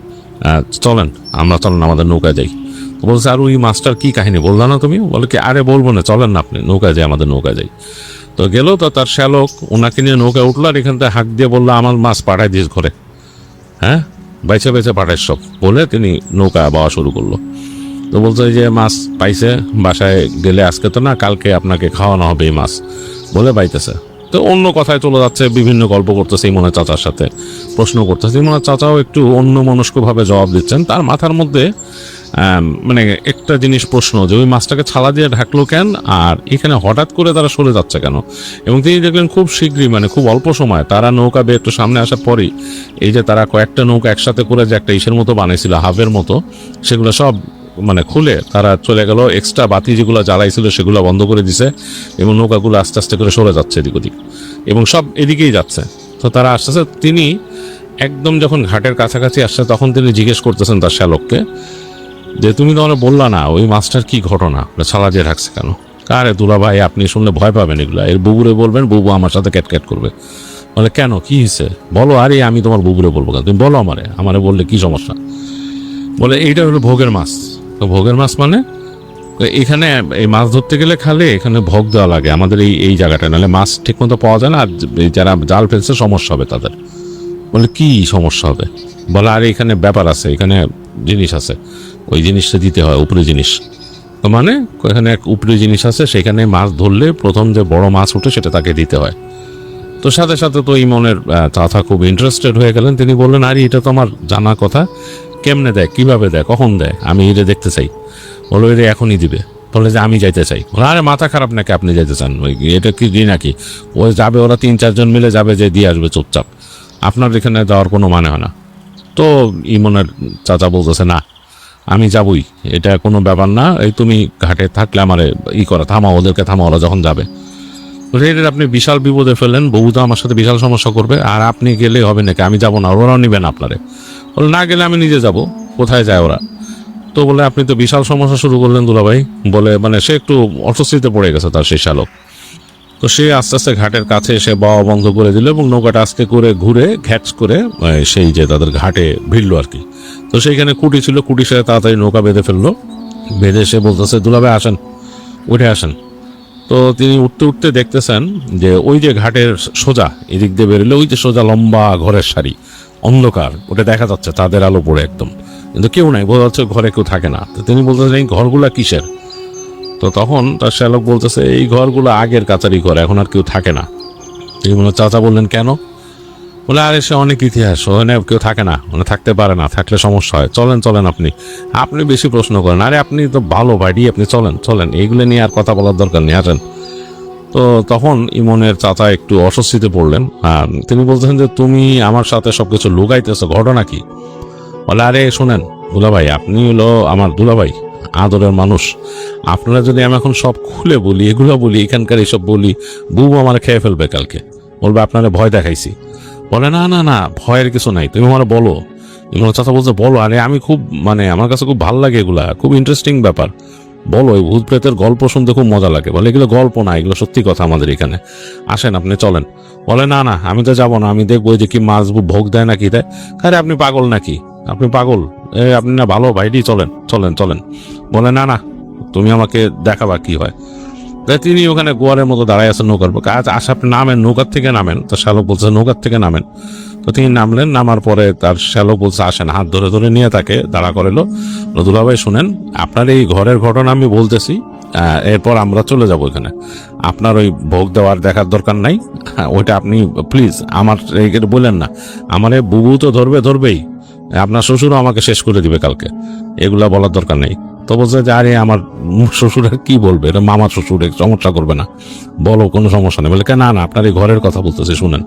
চলেন আমাদের নৌকায় যাই। বলছে আর ওই মাছটার কি কাহিনী বললো না তুমি? বলে কি আরে বলবো না, চলেন না আপনি নৌকায় যাই, আমাদের নৌকায় যাই। তো গেল, তো তার শ্যালক ওনাকে নিয়ে নৌকায় উঠলো, আর এখান থেকে হাঁক দিয়ে বললো আমার মাছ পাঠাই দিস ঘরে, হ্যাঁ বেছে বেছে পাঠাইস সব, বলে তিনি নৌকা বাওয়া শুরু করলো। তো বলছে যে মাছ পাইছে, বাসায় গেলে আজকে তো না, কালকে আপনাকে খাওয়ানো হবে এই মাছ, বলে বাইতেছে। তো অন্য কথায় চলে যাচ্ছে, বিভিন্ন গল্প করতেছে ইমনের চাচার সাথে, প্রশ্ন করতেছে। ইমনের চাচাও একটু অন্য মনস্কভাবে জবাব দিচ্ছেন। তার মাথার মধ্যে মানে একটা জিনিস প্রশ্ন, যে ওই মাছটাকে ছালা দিয়ে ঢাকলো কেন, আর এখানে হঠাৎ করে তারা সরে যাচ্ছে কেন? এবং তিনি দেখলেন খুব শীঘ্রই, মানে খুব অল্প সময়, তারা নৌকা বেয়ে একটু সামনে আসার পরই এই যে তারা কয়েকটা নৌকা একসাথে করে যে একটা ইসের মতো বানাইছিল, হাবের মতো, সেগুলো সব মানে খুলে তারা চলে গেল। এক্সট্রা বাতি যেগুলো জ্বালাইছিল সেগুলো বন্ধ করে দিছে, এবং নৌকাগুলো আস্তে আস্তে করে সরে যাচ্ছে এদিক ওদিক, এবং সব এদিকেই যাচ্ছে। তো তারা আস্তে আস্তে, তিনি একদম যখন ঘাটের কাছাকাছি আসছে তখন তিনি জিজ্ঞেস করতেছেন তার শ্যালককে যে তুমি তো আমরা বললা না ওই মাছটার কি ঘটনা, ছালা দিয়ে রাখছে কেন? কারে দুলা ভাই, আপনি শুনলে ভয় পাবেন, এগুলা এর বুবুরে বলবেন, বুবু আমার সাথে ক্যাটক্যাট করবে। বলে কেন, কি হয়েছে বলো? আরে আমি তোমার বুবুরে বলবো কেন, তুমি বলো আমারে বললে কি সমস্যা? বলে এইটা হলো ভোগের মাছ। তো ভোগের মাছ মানে এখানে এই মাছ ধরতে গেলে খালে এখানে ভোগ দেওয়া লাগে আমাদের এই জায়গাটা, নাহলে মাছ ঠিক মতো পাওয়া যায় না, আর যারা জাল ফেলছে সমস্যা হবে তাদের। বলে কি সমস্যা হবে? বলে আরে এখানে ব্যাপার আছে, এখানে জিনিস আছে, ওই জিনিসটা দিতে হয়, উপরে জিনিস। মানে এখানে এক উপরে জিনিস আছে, সেখানে মাছ ধরলে প্রথম যে বড় মাছ ওঠে সেটা তাকে দিতে হয়। তো সাথে সাথে তো ইমনের চাচা খুব ইন্টারেস্টেড হয়ে গেলেন। তিনি বললেন, আরে এটা তো আমার জানা কথা, কেমনে দেয়, কিভাবে দেয়, কখন দেয়, আমি এটা দেখতে চাই। বলো এটা এখনই দিবে। বলে যে আমি যাইতে চাই। আরে মাথা খারাপ নাকি, আপনি যেতে চান? ওই এটা কি দিই নাকি? ও যাবে, ওরা 3-4 জন মিলে যাবে, যে দিয়ে আসবে চুপচাপ, আপনার এখানে যাওয়ার কোনো মানে হয় না। তো ইমনের চাচা বলতেছে, না আমি যাবই, এটা কোনো ব্যাপার না, এই তুমি ঘাটে থাকলে আমারে করা, থামাও, ওদেরকে থামাও, ওরা যখন যাবে। এটা আপনি বিশাল বিপদে ফেললেন, বউ তো আমার সাথে বিশাল সমস্যা করবে, আর আপনি গেলে হবে নাকি? আমি যাবো না, ওরাও নিবেন আপনারে। বলে না গেলে আমি নিজে যাব। কোথায় যায় ওরা? তো বলে আপনি তো বিশাল সমস্যা শুরু করলেন দুলাভাই। বলে মানে সে একটু অস্বস্তিতে পড়ে গেছে তার সেই শালক। তো সে আস্তে আস্তে ঘাটের কাছে এসে বাওয়া বন্ধ করে দিল এবং নৌকাটা আস্তে করে ঘুরে ঘ্যাচ করে সেই যে তাদের ঘাটে ভিড়লো আর কি। তো সেইখানে কুটি ছিল, কুটির সাথে তাড়াতাড়ি নৌকা বেঁধে ফেললো। বেঁধে সে বলতেছে, দুলাভাই আসেন, উঠে আসেন। তো তিনি উঠতে উঠতে দেখতেছেন যে ওই যে ঘাটের সোজা এদিক দিয়ে বেরোলে ওই যে সোজা লম্বা ঘরের সারি, অন্ধকার, ওটা দেখা যাচ্ছে তাদের আলো পড়ে একদম, কিন্তু কেউ নাই, বোঝা যাচ্ছে ঘরে কেউ থাকে না। তো তিনি বলতেছেন, এই ঘরগুলা কিসের? তো তখন তার শ্যালক বলতেছে, এই ঘরগুলো আগের কাচারি ঘর, এখন আর কেউ থাকে না। তিনি বললেন, চাচা বললেন কেন? বলে আরে সে অনেক ইতিহাস, ওখানে কেউ থাকে না, মানে থাকতে পারে না, থাকলে সমস্যা হয়, চলেন চলেন। আপনি বেশি প্রশ্ন করেন, আরে আপনি তো ভালো ভাইডি, আপনি চলেন চলেন, এইগুলো নিয়ে আর কথা বলার দরকার নেই, আসেন। তো তখন ইমনের চাচা একটু অস্বস্তিতে পড়লেন। তিনি বলতেছেন যে তুমি আমার সাথে সবকিছু লুকাইতেছো, ঘটনা কি? বলে আরে শোনেন দুলাভাই, আপনি হলো আমার দুলাভাই, আদরের মানুষ। আপনারা যদি আমি এখন সব খুলে বলি, এগুলো বলি, এখানকার এইসব বলি, বুবু আমার খেয়ে ফেলবে কালকে, বলবে আপনারা ভয় দেখাইছি। বলে না না না, ভয়ের কিছু নাই, তুমি আমার বলো। ইমন চাচা বলছে, বলো। আরে আমি খুব মানে আমার কাছে খুব ভালো লাগে, এগুলা খুব ইন্টারেস্টিং ব্যাপার, বলো। এই ভূত প্রেতের গল্প শুনতে খুব মজা লাগে। বলে এগুলো গল্প না, এগুলো সত্যি কথা আমাদের এখানে, আসেন আপনি চলেন। বলে না না, আমি তো যাবো না, আমি দেখবো যে কি মাছ ভোগ দেয় নাকি দেয়। আরে আপনি পাগল নাকি, আপনি পাগল, আপনি না ভালো ভাইডি, চলেন চলেন চলেন। বলে না না, তুমি আমাকে দেখাবা কি হয়। তিনি ওখানে গোয়ারের মতো দাঁড়ায় আছেন নৌকার, কাজ আসা, আপনি নামেন, নৌকার থেকে নামেন। তো শ্যালক বলছে নৌকার থেকে নামেন। তো তিনি নামলেন, নামার পরে তার শ্যালক বলছে আসেন, হাত ধরে ধরে নিয়ে তাকে দাঁড়া করালো। দুলাভাই শুনেন, আপনার এই ঘরের ঘটনা আমি বলতেছি, এরপর আমরা চলে যাব এখানে, আপনার ওই ভোগ দেওয়ার দেখার দরকার নাই, ওইটা আপনি প্লিজ আমার বললেন না। আমার বুবু তো ধরবেই, আপনার শ্বশুরও আমাকে শেষ করে দিবে কালকে, এগুলা বলার দরকার নেই। তো বলছে যে আরে আমার শ্বশুর কি বলবে, এটা মামার শ্বশুর, সমস্যা করবে না, বলো কোনো সমস্যা নেই। বলে না না, আপনার এই ঘরের কথা বলতেছে শুনেন।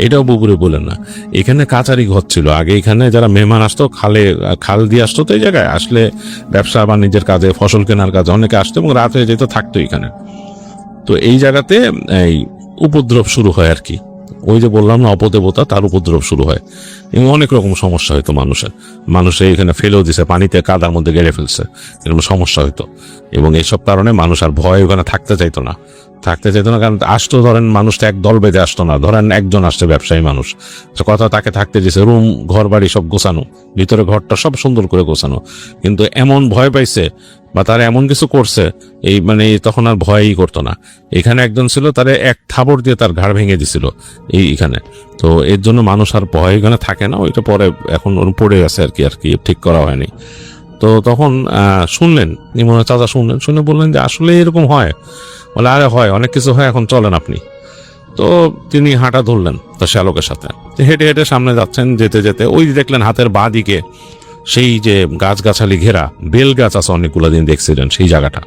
এটাও বুবুরে বলেন না, এখানে কাচারি ঘর ছিল আগে, এখানে যারা মেহমান আসতো খাল দিয়ে আসতো, তো এই জায়গায় আসলে ব্যবসা বাণিজ্যের কাজে, ফসল কেনার কাজে অনেকে আসতো এবং রাত হয়ে যেত, থাকতো এখানে। তো এই জায়গাতে এই উপদ্রব শুরু হয় আর কি, ওই যে বললাম না অপদেবতা, তার উপদ্রব শুরু হয় এবং অনেক রকম সমস্যা হইতো মানুষে এখানে ফেলেও দিছে, পানিতে কাদার মধ্যে গেড়ে ফেলছে, এরকম সমস্যা হইতো। এবং এইসব কারণে মানুষ আর ভয় ওখানে থাকতে চাইতো না, কারণ আসতো, ধরেন মানুষটা এক দল বেঁধে আসতো না, ধরেন একজন আসছে ব্যবসায়ী মানুষ, কথা তাকে থাকতে দিছে, রুম ঘর বাড়ি সব গোছানো, ভিতরে ঘরটা সব সুন্দর করে গোছানো, কিন্তু এমন ভয় পাইছে বা তারা এমন কিছু করছে, এই মানে তখন আর ভয়ই করতো না। এখানে একজন ছিল, তারে এক থাবড় দিয়ে তার ঘাড় ভেঙে দিছিল এইখানে। তো এর জন্য মানুষ আর ভয় এখানে থাকে না, ওইটা পরে এখন পড়ে গেছে আর কি ঠিক করা হয়নি। তো তখন শুনলেন, ইমনের চাচা শুনলেন, শুনে বললেন যে আসলে এরকম হয়? বলে আরে হয়, অনেক কিছু হয়, এখন চলেন আপনি। তো তিনি হাঁটা ধরলেন তার শ্যালকের সাথে, হেঁটে হেঁটে সামনে যাচ্ছেন। যেতে যেতে ওই দেখলেন হাতের বাঁ দিকে সেই যে গাছগাছালি ঘেরা বেল গাছ আছে, অনেকগুলো দিন দেখছিলেন সেই জায়গাটা।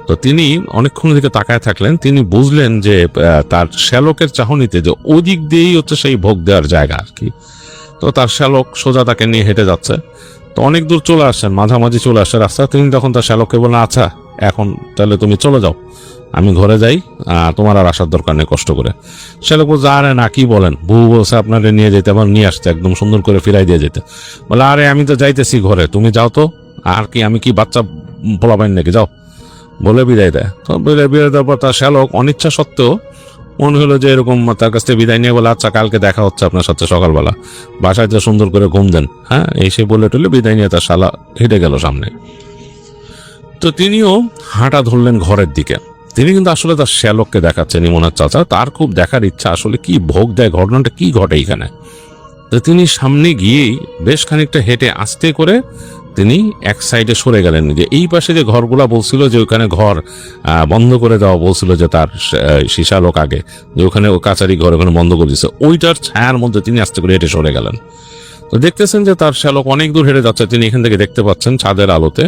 তো তিনি অনেকক্ষণ দিকে তাকায় থাকলেন, তিনি বুঝলেন যে তার শ্যালকের চাহনিতে যে ওদিক দিয়েই হচ্ছে সেই ভোগ দেওয়ার জায়গা আর কি। তো তার শ্যালক সোজা তাকে নিয়ে হেঁটে যাচ্ছে। তো অনেক দূর চলে আসছেন, মাঝামাঝি চলে আসছে রাস্তা। তিনি তখন তার শ্যালককে বললেন, আচ্ছা এখন তাহলে তুমি চলে যাও, আমি ঘরে যাই, তোমার আর আসার দরকার নেই কষ্ট করে। শ্যালক বলছে আরে না, কি বলেন, বউ বলছে আপনারে নিয়ে যেতে, আবার নিয়ে আসতে, একদম সুন্দর করে ফিরাই দিয়ে যেতে। বলে আরে আমি তো যাইতেছি ঘরে, তুমি যাও তো, আর কি আমি কি বাচ্চা পোলাপাইন নাকি, যাও, বলে বিদায় দেয়। তো বিদায় দেওয়ার পর তার শ্যালক অনিচ্ছা সত্ত্বেও মনে হলো যে এরকম তার কাছ থেকে বিদায় নিয়ে বলে, আচ্ছা কালকে দেখা হচ্ছে আপনার সাথে সকালবেলা, বাসায় যে সুন্দর করে ঘুম দেন, হ্যাঁ, এই সে বলে টলে বিদায় নিয়ে তার শালা হেঁটে গেল সামনে। তো তিনিও হাঁটা ধরলেন ঘরের দিকে। তিনি কিন্তু আসলে তার শ্যালককে দেখাচ্ছেন ইমনের চাচা, তার খুব দেখার ইচ্ছা আসলে কি ভোগ দেয়, ঘটনাটা কি ঘটে এখানে। তো তিনি সামনে গিয়েই বেশ খানিকটা হেঁটে আস্তে করে তিনি এক সাইডে সরে গেলেন, যে এই পাশে যে ঘরগুলা বলছিল যে ওখানে ঘর বন্ধ করে দেওয়া বলছিল, যে তার সীসা লোক আগে যে ওখানে ও কাচারি ঘর ওখানে বন্ধ করে দিচ্ছে, ওইটার ছায়ার মধ্যে তিনি আস্তে করে হেঁটে সরে গেলেন। তো দেখতেছেন যে তার শ্যালক অনেক দূর হেঁটে যাচ্ছে, তিনি এখান থেকে দেখতে পাচ্ছেন ছাদের আলোতে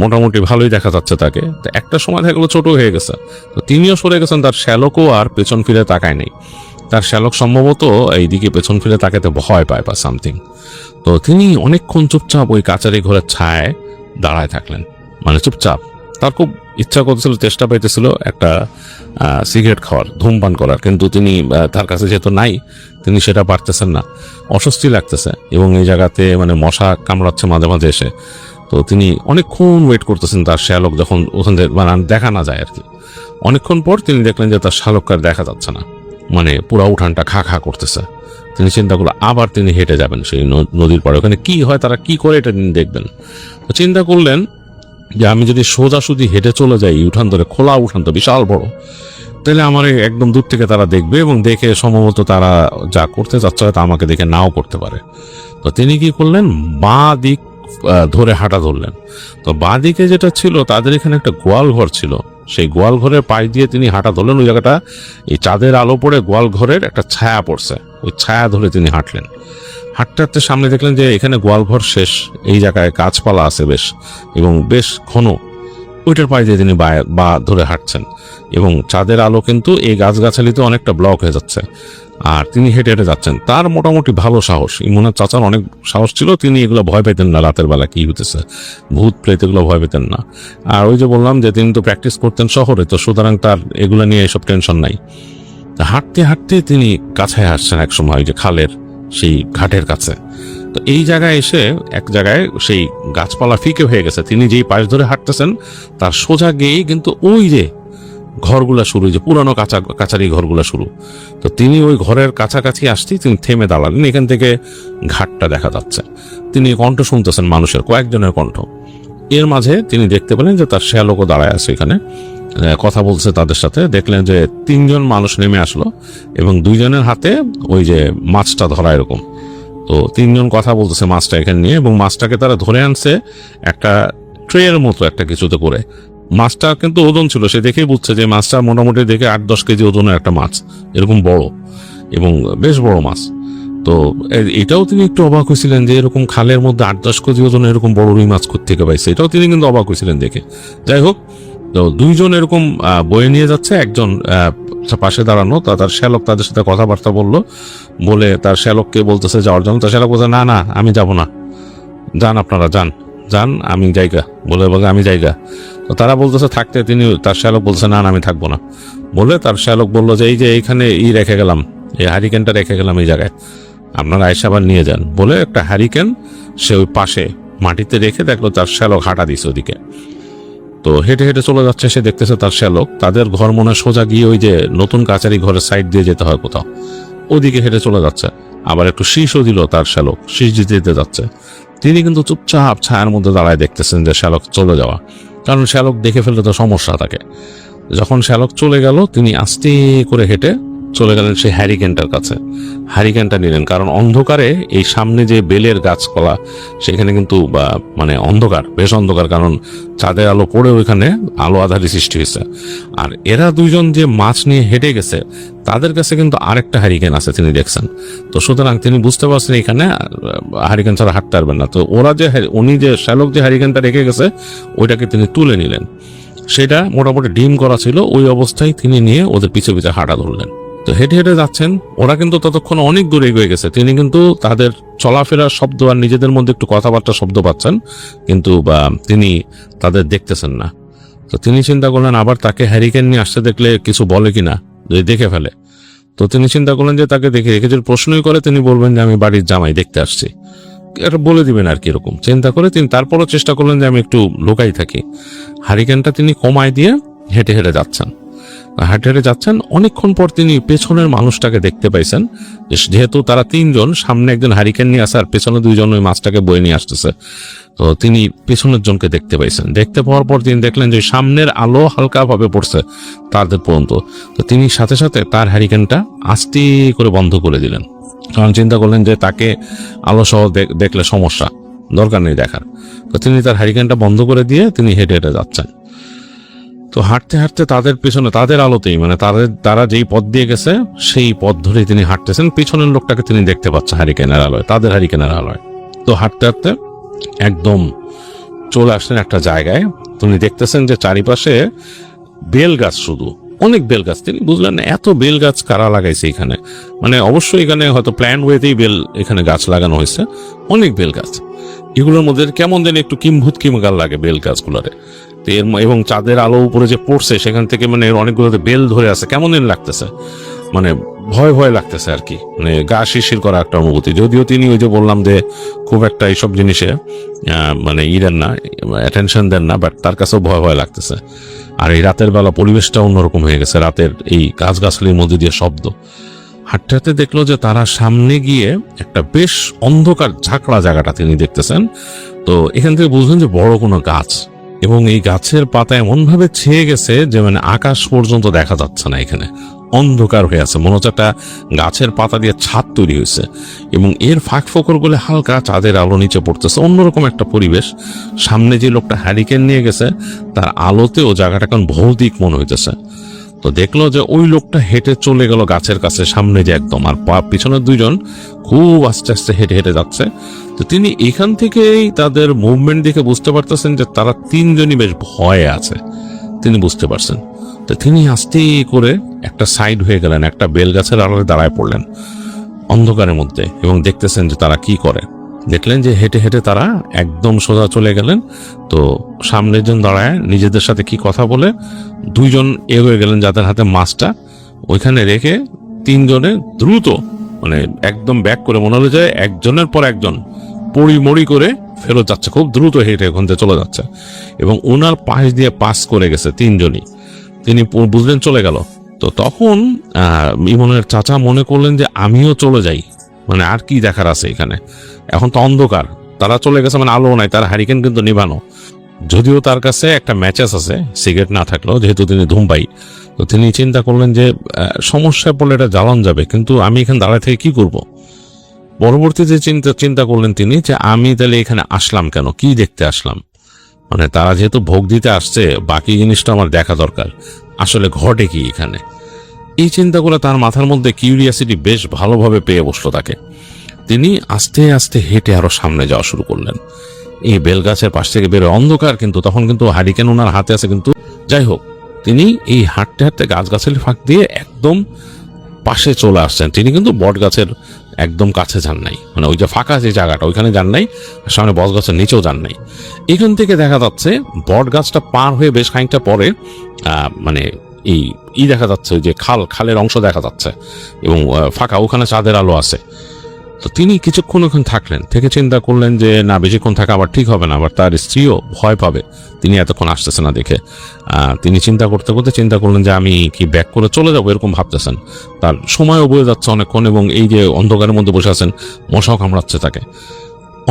মোটামুটি ভালোই দেখা যাচ্ছে তাকে। তো একটা সময় দেখা গেলো ছোট হয়ে গেছে, তো তিনিও সরে গেছেন, তার শ্যালকও আর পেছন ফিরে তাকায় নেই। তার শ্যালক সম্ভবত এইদিকে পেছন ফিরে তাকাতে ভয় পায় বা সামথিং। তো তিনি অনেকক্ষণ চুপচাপ ওই কাচারি ঘরের ছায়ায় দাঁড়ায় থাকলেন, মানে চুপচাপ। তার খুব ইচ্ছা করতেছিল, চেষ্টা পাইতেছিল একটা সিগারেট খাওয়ার, ধূমপান করার, কিন্তু তিনি তার কাছে যেহেতু নাই, তিনি সেটা পারতেছেন না, অস্বস্তি লাগতেছে, এবং এই জায়গাতে মানে মশা কামড়াচ্ছে মাঝে মাঝে এসে। তো তিনি অনেকক্ষণ ওয়েট করতেছেন তার শ্যালক যখন ওখান থেকে মানে দেখা না যায় আর কি। অনেকক্ষণ পর তিনি দেখলেন যে তার শ্যালককে আর দেখা যাচ্ছে না, মানে পুরা উঠানটা খা খা করতেছে। তিনি চিন্তা করলেন আবার তিনি হেঁটে যাবেন সেই নদীর পাড়ে, ওখানে কি হয় তারা কি করে এটা তিনি দেখবেন। তো চিন্তা করলেন যে আমি যদি সোজাসুজি হেঁটে চলে যাই উঠান ধরে, খোলা উঠান তো বিশাল বড়, তাহলে আমার একদম দূর থেকে তারা দেখবে, এবং দেখে সম্ভবত তারা যা করতে চাচ্ছে হয়তো আমাকে দেখে নাও করতে পারে। তো তিনি কি করলেন, বাঁ দিক ধরে হাঁটা ধরলেন। তো বাঁ দিকে যেটা ছিল তাদের এখানে একটা গোয়াল ঘর ছিল, সেই গোয়াল ঘরের পাশ দিয়ে তিনি হাঁটা ধরলেন। ওই জায়গাটা এই চাঁদের আলো পড়ে গোয়াল ঘরের একটা ছায়া পড়ছে, ওই ছায়া ধরে তিনি হাঁটলেন। হাঁটতে হাঁটতে সামনে দেখলেন যে এখানে গোয়াল ঘর শেষ, এই জায়গায় গাছপালা আছে বেশ, এবং বেশ ঘন। ওইটার পাশ দিয়ে তিনি বা ধরে হাঁটছেন, এবং চাঁদের আলো কিন্তু এই গাছগাছালিতে অনেকটা ব্লক হয়ে যাচ্ছে, আর তিনি হেঁটে হেঁটে যাচ্ছেন। তার মোটামুটি ভালো সাহস, ইমনের চাচার অনেক সাহস ছিল, তিনি এগুলো ভয় পেতেন না, রাতের বেলা কি হতেছে ভূত প্রেত এগুলো ভয় পেতেন না। আর ওই যে বললাম যে তিনি তো প্র্যাকটিস করতেন শহরে, তো সুতরাং তার এগুলো নিয়ে এসব টেনশন নাই। হাঁটতে হাঁটতে তিনি কাছায় আসছেন এক সময়, ওই যে খালের সেই ঘাটের কাছে। তো এই জায়গায় এসে এক জায়গায় সেই গাছপালা ফিকে হয়ে গেছে, তিনি যেই পাশ ধরে হাঁটতেছেন তার সোজা গিয়েই কিন্তু ওই যে ঘরগুলা শুরু, যে পুরানো কাছারি ঘরগুলা শুরু। তো তিনি ওই ঘরের কাছাকাছি আসতেই তিনি থেমে দাঁড়ালেন, এখান থেকে ঘাটটা দেখা যাচ্ছে। তিনি কণ্ঠ শুনতেছেন মানুষের, কয়েকজনের কণ্ঠ। এর মাঝে তিনি দেখতে পেলেন যে তার শ্যালকও দাঁড়ায় আছে এখানে, কথা বলছে তাদের সাথে। দেখলেন যে 3 জন মানুষ নেমে আসলো, এবং 2 জনের হাতে ওই যে মাছটা ধরা এরকম। তো 3 জন কথা বলতেছে মাছটা এখানে নিয়ে, এবং মাছটাকে তারা ধরে আনছে একটা ট্রের মতো একটা কিছুতে করে। মাছটা কিন্তু ওজন ছিল, সে দেখেই বুঝছে যে মাছটা মোটামুটি দেখে 8-10 কেজি ওজনের একটা মাছ, এরকম বড় এবং বেশ বড় মাছ। তো এটাও তিনি একটু অবাক হয়েছিলেন যে এরকম খালের মধ্যে 8-10 কেজি ওজনের এরকম বড় রুই মাছ কোত্থেকে পাইছে, এটাও তিনি কিন্তু অবাক হয়েছিলেন দেখে। যাই হোক, তো 2 জন এরকম বয়ে নিয়ে যাচ্ছে, একজন পাশে দাঁড়ানো, তার শ্যালক তাদের সাথে কথাবার্তা বলে তার শ্যালককে বলতেছে যাওয়ার জন্য। তার শ্যালক বলছে না না আমি যাব না, যান আপনারা, যান আমি জায়গা বলে আমি জায়গা। তো তারা বলতেছে থাকতে, তিনি তার শ্যালক বলছে না আমি থাকবো না। বলে তার শ্যালক বললো যে এই যে এইখানে রেখে গেলাম, এই হারিকেনটা রেখে গেলাম এই জায়গায়, আপনারা আইসা আবার নিয়ে যান। বলে একটা হারিকেন সে ওই পাশে মাটিতে রেখে দেখলো তার শ্যালক হাঁটা দিছে ওদিকে। তো হেঁটে হেঁটে চলে যাচ্ছে, সে দেখতেছে তার শ্যালক তাদের ঘর মনে সোজা গিয়ে ওই যে নতুন কাচারি ঘরের সাইড দিয়ে যেতে হয় কোথাও, ওদিকে হেঁটে চলে যাচ্ছে। আবার একটু শীষও দিল তার শ্যালক, শীষ দিতে যাচ্ছে। তিনি কিন্তু চুপচাপ ছায়ার মধ্যে দাঁড়ায় দেখতেছেন যে শ্যালক চলে যাওয়া, কারণ শ্যালক দেখে ফেললে তো সমস্যা থাকে। যখন শ্যালক চলে গেল, তিনি আস্তে করে হেঁটে চলে গেলেন সেই হ্যারিকেনটার কাছে। হ্যারিকেনটা নিলেন, কারণ অন্ধকারে এই সামনে যে বেলের গাছপালা সেখানে কিন্তু মানে অন্ধকার, বেশ অন্ধকার, কারণ চাঁদের আলো পড়ে ওইখানে আলো আধারি সৃষ্টি হয়েছে। আর এরা 2 জন যে মাছ নিয়ে হেঁটে গেছে তাদের কাছে কিন্তু আরেকটা হ্যারিকেন আছে তিনি দেখছেন। তো সুতরাং তিনি বুঝতে পারছেন এখানে হ্যারিকেন ছাড়া হাঁটতে পারবেন না। তো উনি যে শ্যালক যে হ্যারিকেনটা রেখে গেছে ওইটাকে তিনি তুলে নিলেন, সেটা মোটামুটি ডিম করা ছিল। ওই অবস্থায় তিনি নিয়ে ওদের পিছে পিছে হাঁটা ধরলেন। তো হেঁটে হেঁটে যাচ্ছেন, ওরা কিন্তু ততক্ষণ অনেক দূরে এগিয়ে গেছে। তিনি কিন্তু তাদের চলাফেরার শব্দ আর নিজেদের মধ্যে একটু কথাবার্তা শব্দ পাচ্ছেন, কিন্তু তিনি তাদের দেখতেছেন না। তো তিনি চিন্তা করলেন আবার তাকে হ্যারিকেন নিয়ে আসতে দেখলে কিছু বলে কিনা, যদি দেখে ফেলে। তো তিনি চিন্তা করলেন যে তাকে দেখে রেখে যদি প্রশ্নই করে তিনি বলবেন যে আমি বাড়ির জামাই দেখতে আসছি, এটা বলে দিবেন আর কি। এরকম চিন্তা করে তিনি তারপরও চেষ্টা করলেন যে আমি একটু লুকাই থাকি। হ্যারিকেনটা তিনি কমায় দিয়ে হেঁটে হেঁটে যাচ্ছেন। হেঁটে হেঁটে যাচ্ছেন, অনেকক্ষণ পর তিনি পেছনের মানুষটাকে দেখতে পাইছেন। যেহেতু তারা 3 জন, সামনে একজন হ্যারিকেন নিয়ে আসে আর পেছনে 2 জন ওই মাছটাকে বয়ে নিয়ে আসতেছে। তো তিনি পেছনের জনকে দেখতে পাইছেন। দেখতে পাওয়ার পর তিনি দেখলেন যে সামনের আলো হালকা ভাবে পড়ছে তাদের পর্যন্ত। তো তিনি সাথে সাথে তার হ্যারিকেনটা আস্তে করে বন্ধ করে দিলেন। তখন চিন্তা করলেন যে তাকে আলো সহ দেখলে সমস্যা, দরকার নেই দেখার। তো তিনি তার হ্যারিকেনটা বন্ধ করে দিয়ে তিনি হেঁটে হেঁটে যাচ্ছেন। তো হাঁটতে হাঁটতে তাদের পিছনে, তাদের আলোতেই, মানে তারা যেই পথ দিয়ে গেছে সেই পথ ধরেই তিনি হাঁটতেছেন। পিছনের লোকটাকে তিনি দেখতে পাচ্ছেন হ্যারিকেনের আলোয়, তাদের হ্যারিকেনের আলোয়। তো হাঁটতে হাঁটতে একদম চলে আসলেন একটা জায়গায়। তিনি দেখতেছেন যে চারিপাশে বেল গাছ, শুধু অনেক বেল গাছ। তিনি বুঝলেন এত বেল গাছ কারা লাগাইছে এখানে, মানে অবশ্যই এখানে হয়তো প্ল্যান ওয়েতেই এখানে গাছ লাগানো হয়েছে, অনেক বেল গাছ। এগুলোর মধ্যে কেমন যেন একটু কিম্ভূত কিমগাল লাগে বেল গাছগুলোরে। এবং চাঁদের আলো উপরে যে পড়ছে সেখান থেকে মানে অনেকগুলোতে বেল ধরে আছে, কেমন যেন লাগতেছে, মানে ভয় ভয় লাগতেছে আর কি, মানে গা শিরশির করা একটা অনুভূতি। যদিও তিনি ওই যে বললাম যে খুব একটা এইসব জিনিসে মানে দেন না, অ্যাটেনশন দেন না, বাট তার কাছেও ভয় ভয় লাগতেছে। আর এই রাতের বেলা পরিবেশটা অন্যরকম হয়ে গেছে, রাতের এই গাছগাছালির মধ্যে দিয়ে শব্দ। হাঁটতে হাঁটতে দেখলো যে তারা সামনে গিয়ে একটা বেশ অন্ধকার ঝাঁকড়া জায়গাটা তিনি দেখতেছেন। তো এখান থেকে বুঝলেন যে বড় কোনো গাছ, এবং এই গাছের পাতা এমন ভাবে ছেয়ে গেছে যে মানে আকাশ পর্যন্ত দেখা যাচ্ছে না, এখানে অন্ধকার হয়ে আছে, মনে হচ্ছে একটা গাছের পাতা দিয়ে ছাদ তৈরি হয়েছে, এবং এর ফাঁক ফোকর গুলো হালকা চাঁদের আলো নিচে পড়তেছে, অন্যরকম একটা পরিবেশ। সামনে যে লোকটা হ্যারিকেন নিয়ে গেছে তার আলোতে ও জায়গাটা এখন ভৌতিক মনে হইতেছে। তো দেখলো যে ওই লোকটা হেঁটে চলে গেল গাছের কাছে, সামনে যে একদম, আর পিছনে দুইজন খুব আস্তে আস্তে হেঁটে হেঁটে যাচ্ছে। তো তিনি এখান থেকেই তাদের মুভমেন্ট দেখে বুঝতে পারতেছেন যে তারা তিনজনই বেশ ভয়ে আছে, তিনি বুঝতে পারছেন। তো তিনি আস্তে করে একটা সাইড হয়ে গেলেন, একটা বেল গাছের আড়ালে দাঁড়ায় পড়লেন অন্ধকারের মধ্যে, এবং দেখতেছেন যে তারা কি করে। দেখলেন যে হেঁটে হেঁটে তারা একদম সোজা চলে গেলেন। তো সামনের জন দাঁড়ায় নিজেদের সাথে কি কথা বলে, দুইজন এগিয়ে গেলেন যাদের হাতে মাছটা, ওইখানে রেখে তিনজনে দ্রুত মানে একদম ব্যাক করে, মনে হলো যে একজনের পর একজন পড়িমড়ি করে ফেরত যাচ্ছে, খুব দ্রুত হেঁটে ওখান থেকে চলে যাচ্ছে, এবং ওনার পাশ দিয়ে পাস করে গেছে তিনজনই। তিনি বুঝলেন চলে গেল। তো তখন ইমনের চাচা মনে করলেন যে আমিও চলে যাই, মানে আর কি দেখার আছে এখানে, এখন তো অন্ধকার, তারা চলে গেছে মানে আলো নাই, তার হ্যারিকেন কিন্তু নিভানো। যদিও তার কাছে একটা ম্যাচেস আছে, সিগারেট না থাকলেও, যেহেতু তিনি ধূমপাই। তো তিনি চিন্তা করলেন যে সমস্যায় পড়লে এটা জ্বালান যাবে, কিন্তু আমি এখানে দাঁড়ায় থেকে কি করব। পরবর্তীতে চিন্তা করলেন তিনি যে আমি তাহলে এখানে আসলাম কেন, কি দেখতে আসলাম, মানে তারা যেহেতু ভোগ দিতে আসছে, বাকি জিনিসটা আমার দেখা দরকার, আসলে ঘটে কি এখানে। এই চিন্তা করে তার মাথার মধ্যে কিউরিয়াসিটি বেশ ভালোভাবে পেয়ে বসলো তাকে। তিনি আস্তে আস্তে হেঁটে আরো সামনে যাওয়া শুরু করলেন। এই বেলগাছের পাশ থেকে বেরোয় অন্ধকার, কিন্তু তখন কিন্তু হ্যারিকেন ওনার হাতে আছে। কিন্তু যাই হোক, তিনি এই হাঁটতে হাঁটতে গাছগাছালি ফাঁক দিয়ে একদম পাশে চলে আসছেন। তিনি কিন্তু বট গাছের একদম কাছে যান নাই, মানে ওই যে ফাঁকা যে জায়গাটা ওইখানে যান নাই, সামনে বট গাছের নিচেও যান নাই। এখান থেকে দেখা যাচ্ছে বট গাছটা পার হয়ে বেশ খানিকটা পরে মানে এই দেখা যাচ্ছে, ওই যে খালের অংশ দেখা যাচ্ছে, এবং ফাঁকা, ওখানে চাঁদের আলো আছে। তো তিনি কিছুক্ষণ ওখানে থাকলেন, থেকে চিন্তা করলেন যে না, বেশিক্ষণ থাকা আবার ঠিক হবে না, আবার তার স্ত্রীও ভয় পাবে তিনি এতক্ষণ আসতেছে না দেখে। তিনি চিন্তা করতে করতে চিন্তা করলেন যে আমি কি ব্যাক করে চলে যাবো, এরকম ভাবতেছেন। তার সময়ও বয়ে যাচ্ছে অনেকক্ষণ, এবং এই যে অন্ধকারের মধ্যে বসে আছেন, মশাও কামড়াচ্ছে তাকে।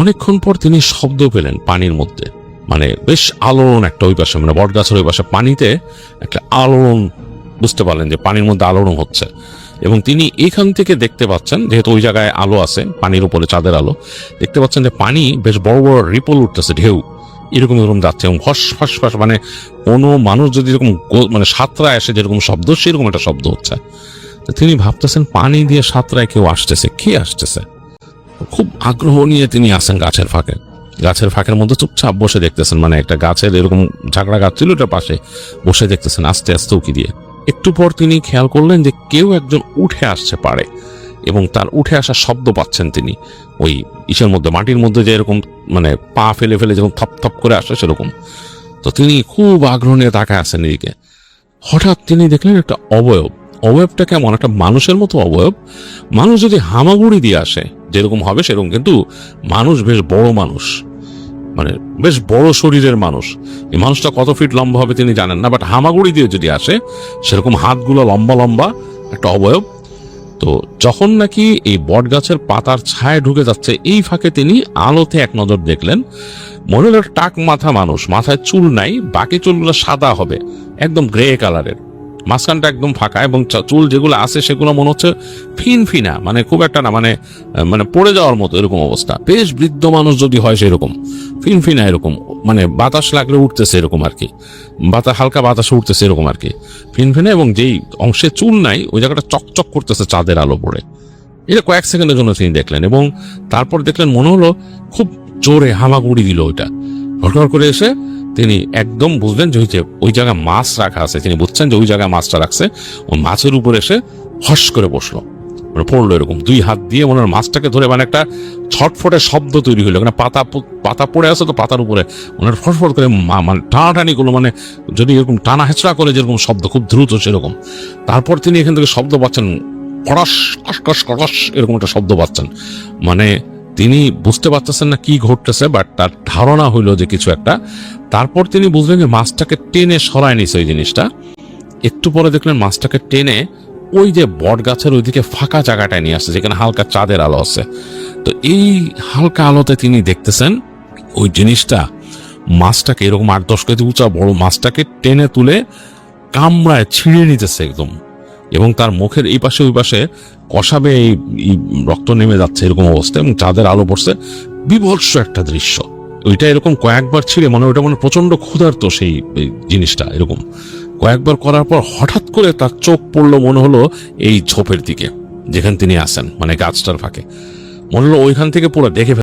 অনেকক্ষণ পর তিনি শব্দ পেলেন পানির মধ্যে, মানে বেশ আলোড়ন একটা, ওই পাশে মানে বট গাছের ওই পাশে পানিতে একটা আলোড়ন, বুঝতে পারলেন যে পানির মধ্যে আলোড়ন হচ্ছে। এবং তিনি এখান থেকে দেখতে পাচ্ছেন, যেহেতু ওই জায়গায় আলো আছে, পানির উপরে চাঁদের আলো, দেখতে পাচ্ছেন যে পানি বেশ বড় বড় রিপল উঠতেছে, ঢেউ এরকম এরকম যাচ্ছে, এবং ফস ফস ফস, মানে কোনো মানুষ যদি এরকম মানে সাঁতরায় আসে যেরকম শব্দ, সেরকম একটা শব্দ হচ্ছে। তো তিনি ভাবতেছেন পানি দিয়ে সাঁতরায় কেউ আসতেছে, কে আসতেছে। খুব আগ্রহ নিয়ে তিনি আসেন গাছের ফাঁকের মধ্যে চুপচাপ বসে দেখতেছেন, মানে একটা গাছের এরকম ঝাঁকড়া গাছ ছিল ওটার পাশে বসে দেখতেছেন আস্তে আস্তে উকি দিয়ে। একটু পর তিনি খেয়াল করলেন যে কেউ একজন উঠে আসছে পারে, এবং তার উঠে আসার শব্দ পাচ্ছেন তিনি ওই ইসের মধ্যে, মাটির মধ্যে যে এরকম মানে পা ফেলে ফেলে যেরকম থপ থপ করে আসে সেরকম। তো তিনি খুব আগ্রহ নিয়ে তাকায় আসেন এদিকে। হঠাৎ তিনি দেখলেন একটা অবয়বটা কেমন, একটা মানুষের মতো অবয়ব। মানুষ যদি হামাগুড়ি দিয়ে আসে যেরকম হবে সেরকম, কিন্তু মানুষ বেশ বড় মানুষ, মানে বেশ বড় শরীরের মানুষ। এই মানুষটা কত ফিট লম্বা হবে তিনি জানেন না, বাট হামাগুড়ি দিয়ে যদি আসে সেরকম হাতগুলো লম্বা লম্বা একটা অবয়ব। তো যখন নাকি এই বট গাছের পাতার ছায়া ঢুকে যাচ্ছে, এই ফাঁকে তিনি আলোতে এক নজর দেখলেন, মনে হলো টাক মাথা মানুষ, মাথায় চুল নাই, বাকি চুলগুলো সাদা হবে, একদম গ্রে কালারের, মাঝখানটা একদম ফাঁকা, এবং চুল যেগুলো আছে সেগুলো মনে হচ্ছে ফিনফিনা, মানে খুব একটা না, মানে মানে পড়ে যাওয়ার মতো এরকম অবস্থা। বেশ বৃদ্ধ মানুষ যদি হয় সেরকম ফিনফিনা, এরকম মানে বাতাস লাগলে উঠতেছে এরকম আর কি, হালকা বাতাস উঠতেছে এরকম আর কি, ফিনফিনা। এবং যেই অংশে চুল নাই ওই জায়গাটা চকচক করতেছে চাঁদের আলো পড়ে। এটা কয়েক সেকেন্ডের জন্য তিনি দেখলেন, এবং তারপর দেখলেন মনে হলো খুব জোরে হামাগুড়ি দিল ওইটা। হঠাৎ করে এসে তিনি একদম বুঝলেন যে ওই জায়গায় মাছ রাখা আছে, তিনি বুঝছেন যে ওই জায়গায় মাছটা রাখছে। ওই মাছের উপর এসে হস করে বসলো, মানে পড়লো এরকম, দুই হাত দিয়ে মনে হয় মাছটাকে ধরে, মানে একটা ছটফটে শব্দ তৈরি হইলো। মানে পাতা পড়ে আছে তো পাতার উপরে ওনার ফটফট করে মানে টানাটানি করলো, মানে যদি এরকম টানা হেঁচড়া করে যেরকম শব্দ, খুব দ্রুত সেরকম। তারপর তিনি এখান থেকে শব্দ পাচ্ছেন, কড়াস কস কড়াস এরকম একটা শব্দ পাচ্ছেন। মানে তিনি বুঝতে পারতেছেন না কি ঘটতেছে, বাট তার ধারণা হইলো যে কিছু একটা। তারপর তিনি বুঝলেন যে মাছটাকে টেনে সরায় নিছে ওই জিনিসটা। একটু পরে দেখলেন মাছটাকে টেনে ওই যে বট গাছের ওইদিকে ফাঁকা জায়গাটায় নিয়ে আসছে, যেখানে হালকা চাঁদের আলো আছে। তো এই হালকা আলোতে তিনি দেখতেছেন ওই জিনিসটা মাছটাকে, এরকম 8-10 কেজি উঁচা বড় মাছটাকে টেনে তুলে কামড়ায় ছিঁড়ে নিতেছে একদম, এবং তার মুখের এই পাশে ওই পাশে কষাবে এই রক্ত নেমে যাচ্ছে এরকম অবস্থা, এবং চাঁদের আলো পড়ছে। বিভৎস একটা দৃশ্য। ওইটা এরকম কয়েকবার ছিঁড়ে, মানে ওইটা মানে প্রচন্ড ক্ষুধার্ত সেই জিনিসটা। এরকম কয়েকবার করার পর হঠাৎ করে তার চোখ পড়লো, মনে হলো এই ঝোপের দিকে যেখানে তিনি আছেন, মানে গাছটার ফাঁকে। মনে হলো ওইখান থেকে পুরো দেখে